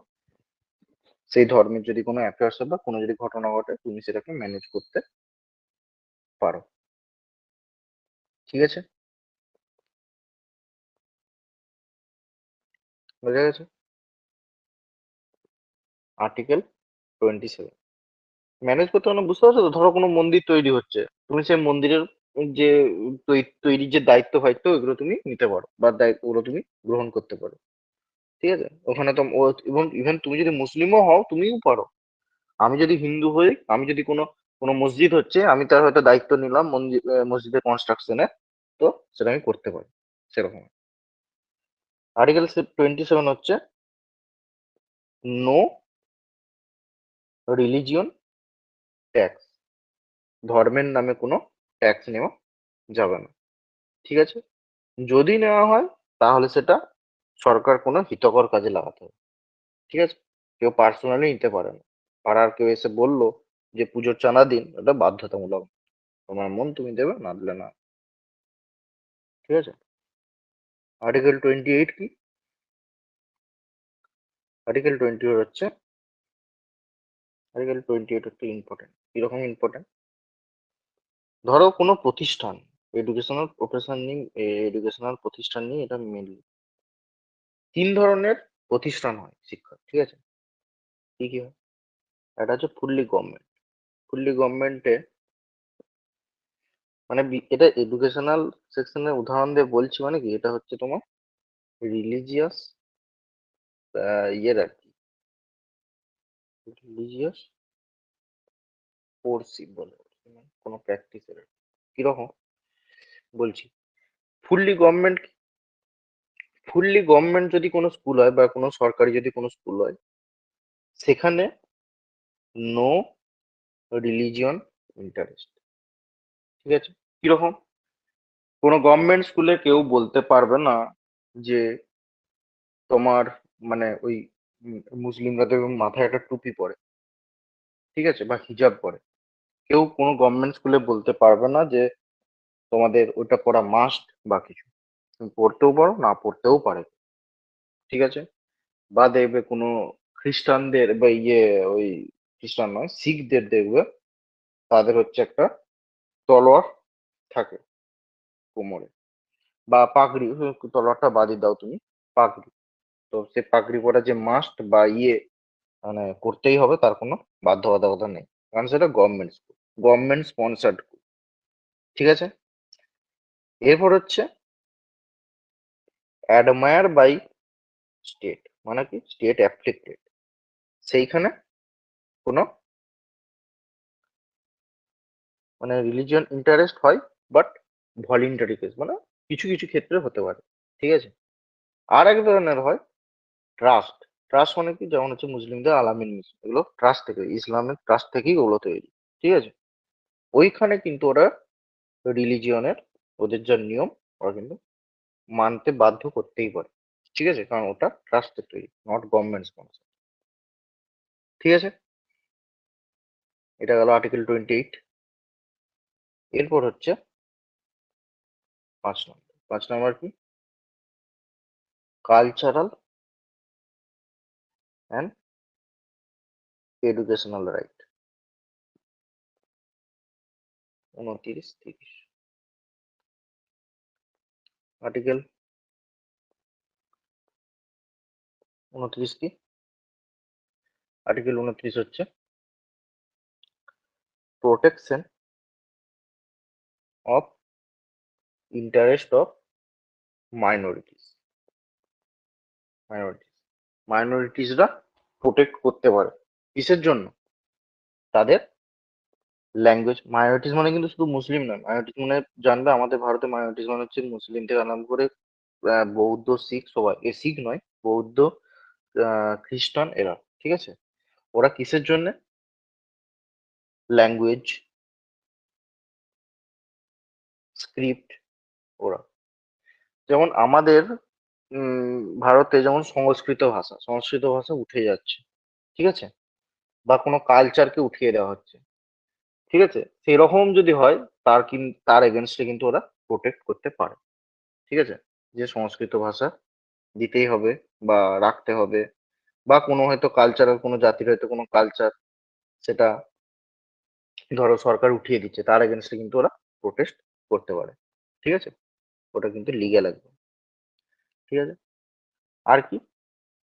সেই ধর্মের যদি কোনো অ্যাফেয়ার্স বা কোনো যদি ঘটনা ঘটে, তুমি সেটাকে ম্যানেজ করতে পারো, ঠিক আছে। বোঝা গেছে? আর্টিকেল 27, ম্যানেজ করতে মানে বুঝতে পারছো তো, ধরো কোনো মন্দির তৈরি হচ্ছে, তুমি সেই মন্দিরের যে তৈরির যে দায়িত্ব ফায়িত্ব, ওইগুলো তুমি নিতে পারো বা দায়িত্ব ওগুলো তুমি গ্রহণ করতে পারো, ঠিক আছে। ওখানে তো এবং ইভেন তুমি যদি মুসলিমও হও তুমিও পারো। আমি যদি হিন্দু হই, আমি যদি কোনো কোনো মসজিদ হচ্ছে, আমি তার হয়তো দায়িত্ব নিলাম মসজিদের কনস্ট্রাকশনে, তো সেটা আমি করতে পারি, সেরকম। আর্টিকেল 27 হচ্ছে নো রিলিজিয়ন ট্যাক্স, ধর্মের নামে কোনো ট্যাক্স নেওয়া যাবে না, ঠিক আছে। যদি নেওয়া হয় তাহলে সেটা সরকার কোনো হিতকর কাজে লাগাতে হবে, ঠিক আছে। কেউ পার্সোনালি নিতে পারে না। পাড়ার কেউ এসে বললো যে পুজোর চাঁদা দিন, এটা বাধ্যতামূলক, তোমার মন তুমি দেবে, না দিলে না, ঠিক আছে। আর্টিকেল 28 কি? আর্টিকেল 28 হচ্ছে ইম্পর্টেন্ট। কিরকম ইম্পর্টেন্ট? ধরো কোনো প্রতিষ্ঠান, এডুকেশনাল প্রতিষ্ঠান নিয়ে এটা মেনলি, তিন ধরনের প্রতিষ্ঠান হয় শিক্ষা, ঠিক আছে। কি কি হয়? একটা হচ্ছে ফুললি গভর্নমেন্ট। ফুললি গভর্নমেন্টে মানে এটা এডুকেশনাল সেকশনের উদাহরণ দিয়ে বলছি, মানে কি, এটা হচ্ছে তোমার রিলিজিয়াস ইয়ের আর কি, রিলিজিয়াস কোর্সই বলে, কোনো প্র্যাকটিসের। কিরকম বলছি, ফুললি গভর্নমেন্ট, ফুললি গভর্নমেন্ট যদি কোনো স্কুল হয় বা কোনো সরকারি যদি কোনো স্কুল হয়, সেখানে নো রিলিজিয়ন ইন্টারেস্ট, ঠিক আছে। কিরকম? কোনো গভর্নমেন্ট স্কুলে কেউ বলতে পারবে না যে তোমার মানে ওই মুসলিমরা তো এবং মাথায় একটা টুপি পরে, ঠিক আছে, বা হিজাব পরে, কেউ কোনো গভর্নমেন্ট স্কুলে বলতে পারবে না যে তোমাদের ওটা পড়া মাস্ট বা কিছু, তুমি পড়তেও পারো না পড়তেও পারে, ঠিক আছে। বা দেখবে কোনো খ্রিস্টানদের বা ওই খ্রিস্টান নয়, শিখদের দেখবে তাদের হচ্ছে একটা তলোয়ার থাকে কোমরে, বা পাগড়ি, তলোয়ারটা বাদই দাও তুমি, পাগড়ি। তো সে পাগড়ি পরা যে মাস্ট বা মানে করতেই হবে, তার কোনো বাধ্যবাধকতা নেই, কারণ সেটা গভর্নমেন্ট স্কুল, গভর্নমেন্ট স্পন্সার্ড, ঠিক আছে। এরপর হচ্ছে অ্যাডমায়ার বাই স্টেট, মানে কি স্টেট অ্যাফ্লিক্টেড, সেইখানে কোনো মানে রিলিজিয়ন ইন্টারেস্ট হয়, বাট ভলেন্টারি কেস, মানে কিছু কিছু ক্ষেত্রে হতে পারে, ঠিক আছে। আর এক ধরনের হয় ট্রাস্ট। ট্রাস্ট মানে কি, যেমন হচ্ছে মুসলিমদের আলামিন মিশন, এগুলো ট্রাস্ট থেকে, ইসলামিক ট্রাস্ট থেকেই ওগুলো তৈরি, ঠিক আছে। ওইখানে কিন্তু ওরা রিলিজিয়নের ওদের যা নিয়ম, ওরা কিন্তু মানতে বাধ্য করতেই পারে, ঠিক আছে, কারণ ওটা ট্রাস্টের তৈরি, নট গভর্নমেন্ট স্পন্সর, ঠিক আছে। এটা গেল আর্টিকেল 28। এরপর হচ্ছে 5 নম্বর। 5 নম্বর কি? Cultural and educational right. 29, 30। Article 29 কি? আর্টিকেল 29 হচ্ছে protection of interest of minorities. Minorities, মাইনরিটিসরা প্রোটেক্ট করতে পারে কিসের জন্য? তাদের ল্যাঙ্গুয়েজ। মাইনরিটিস মানে কিন্তু শুধু মুসলিম নয়, মাইনরিটিস মানে জানবে আমাদের ভারতে মাইনরিটিস মানে হচ্ছে মুসলিম থেকে আরম্ভ করে বৌদ্ধ, শিখ সবাই, শিখ নয়, বৌদ্ধ, খ্রিস্টান এরা, ঠিক আছে? ওরা কিসের জন্য? ল্যাঙ্গুয়েজ, স্ক্রিপ্ট, ওরা যেমন আমাদের ভারতে যেমন সংস্কৃত ভাষা উঠে যাচ্ছে, ঠিক আছে? বা কোনো কালচারকে উঠিয়ে দেওয়া হচ্ছে, ঠিক আছে? সেরকম যদি হয়, তার এগেনস্টে কিন্তু ওরা প্রোটেক্ট করতে পারে, ঠিক আছে? যে সংস্কৃত ভাষা দিতেই হবে বা রাখতে হবে, বা কোনো হয়তো কালচারাল, কোনো জাতির হয়তো কোনো কালচার, সেটা ধরো সরকার উঠিয়ে দিচ্ছে, তার এগেনস্টে কিন্তু ওরা প্রোটেস্ট করতে পারে, ঠিক আছে? ওটা কিন্তু লিগ্যাল একদম, ঠিক আছে? আর কি?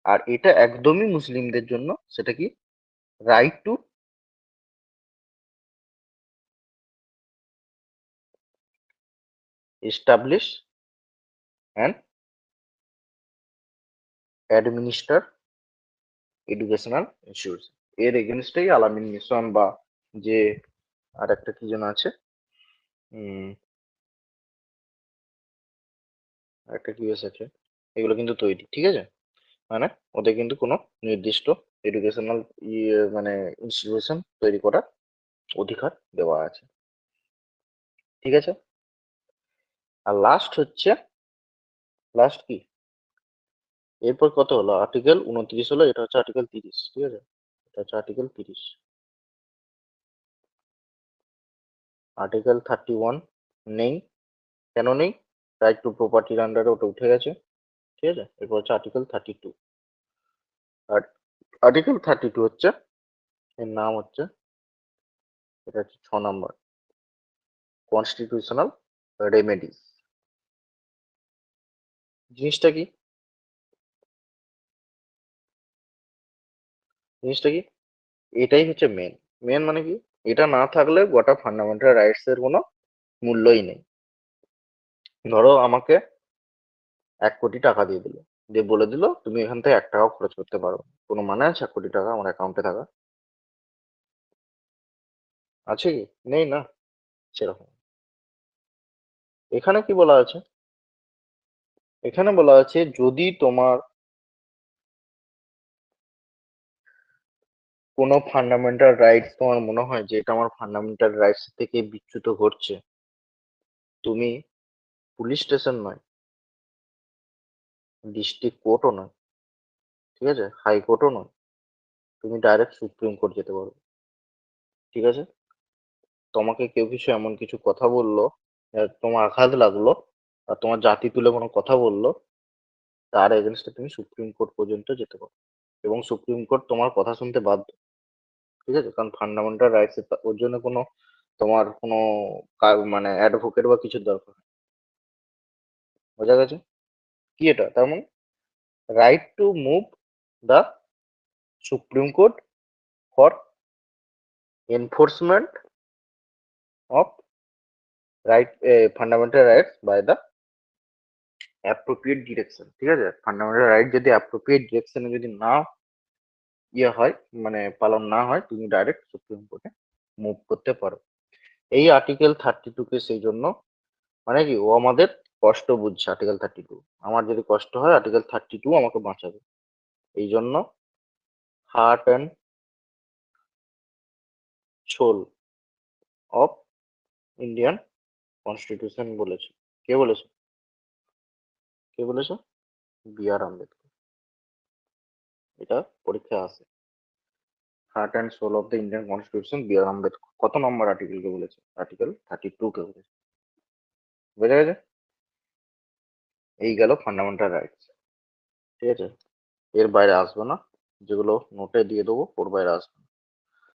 আর এটা একদমই মুসলিমদের জন্য, সেটা কি? Right to establish and administer educational institution. এর এগেনস্টেই আলামিন মিশন বা যে আর একটা কি যেন আছে, উম একটা কি বেশ আছে, এগুলো কিন্তু তৈরি, ঠিক আছে? মানে ওদের কিন্তু কোনো নির্দিষ্ট এডুকেশনাল মানে ইনস্টিটিউশন তৈরি করার অধিকার দেওয়া আছে, ঠিক আছে? আর লাস্ট কি, এরপর কত হলো? আর্টিকেল 29 হলো, এটা হচ্ছে আর্টিকেল 30, ঠিক আছে? এটা হচ্ছে আর্টিকেল 30। আর্টিকেল 31 নেই। কেন নেই? রাইট টু প্রপার্টির আন্ডারে ওটা উঠে গেছে, ঠিক আছে? এরপর হচ্ছে আর্টিকেল 32। আর আর্টিকেল 32 হচ্ছে, এর নাম হচ্ছে, এটা হচ্ছে 6 নম্বর, কনস্টিটিউশনাল রেমেডিস। জিনিসটা কি? জিনিসটা কি? এটাই হচ্ছে মেন। মেন মানে কি? এটা না থাকলে গোটা ফান্ডামেন্টাল রাইটস এর কোনো মূল্যই নেই। ধরো আমাকে 1 কোটি টাকা দিয়ে দিল, দিয়ে বলে দিল তুমি এখান থেকে 1 টাকাও খরচ করতে পারো, কোনো মানে আছে 1 কোটি টাকা আমার অ্যাকাউন্টে থাকা? আছে কি? নেই না। সেরকম এখানে কি বলা আছে? এখানে বলা আছে যদি তোমার কোনো ফান্ডামেন্টাল রাইটস তোমার মনে হয় যে এটা আমার ফান্ডামেন্টাল রাইটস থেকে বিচ্যুত ঘটছে, তুমি পুলিশ স্টেশন নয়, ডিস্ট্রিক্ট কোর্টও নয়, ঠিক আছে, হাইকোর্টও নয়, তুমি ডাইরেক্ট সুপ্রিম কোর্ট যেতে পারো, ঠিক আছে? তোমাকে কেউ কিছু এমন কিছু কথা বললো, তোমার আঘাত লাগলো, আর তোমার জাতি তুলে কোনো কথা বললো, তার এগেনস্টে তুমি সুপ্রিম কোর্ট পর্যন্ত যেতে পারো, এবং সুপ্রিম কোর্ট তোমার কথা শুনতে বাধ্য, ঠিক আছে? কারণ ফান্ডামেন্টাল রাইটস, ওর জন্য কোনো তোমার কোনো মানে অ্যাডভোকেট বা কিছুর দরকার নেই। বোঝা গেছে? কি এটা তার মানে? Right to move the Supreme Court for enforcement of right, fundamental rights by the appropriate direction, ঠিক আছে? ফান্ডামেন্টাল রাইট যদি অ্যাপ্রোপ্রিয়েট ডিরেকশনে যদি না হয়, মানে পালন না হয়, তুমি ডাইরেক্ট সুপ্রিম কোর্টে মুভ করতে পারো। এই আর্টিকেল 32 কে সেই জন্য, মানে কি, ও আমাদের কষ্ট বুঝছে। আর্টিকেল 32, আমার যদি কষ্ট হয় আর্টিকেল 32 আমাকে বাঁচাবে। এই জন্য heart and soul of Indian Constitution বলেছে। কে বলেছে? কে বলেছে? বি.আর. আম্বেদকর। এটা পরীক্ষায় আসে। Heart and soul of the Indian Constitution, B R. Ambedkar. কত নম্বর আর্টিকেলকে বলেছে? আর্টিকেল 32 কে বলেছে। বোঝা গেছে? এই গেল ফান্ডামেন্টাল রাইটস, ঠিক আছে? এর বাইরে আসবে না, যেগুলো নোটে দিয়ে দেবো ওর বাইরে আসবে না।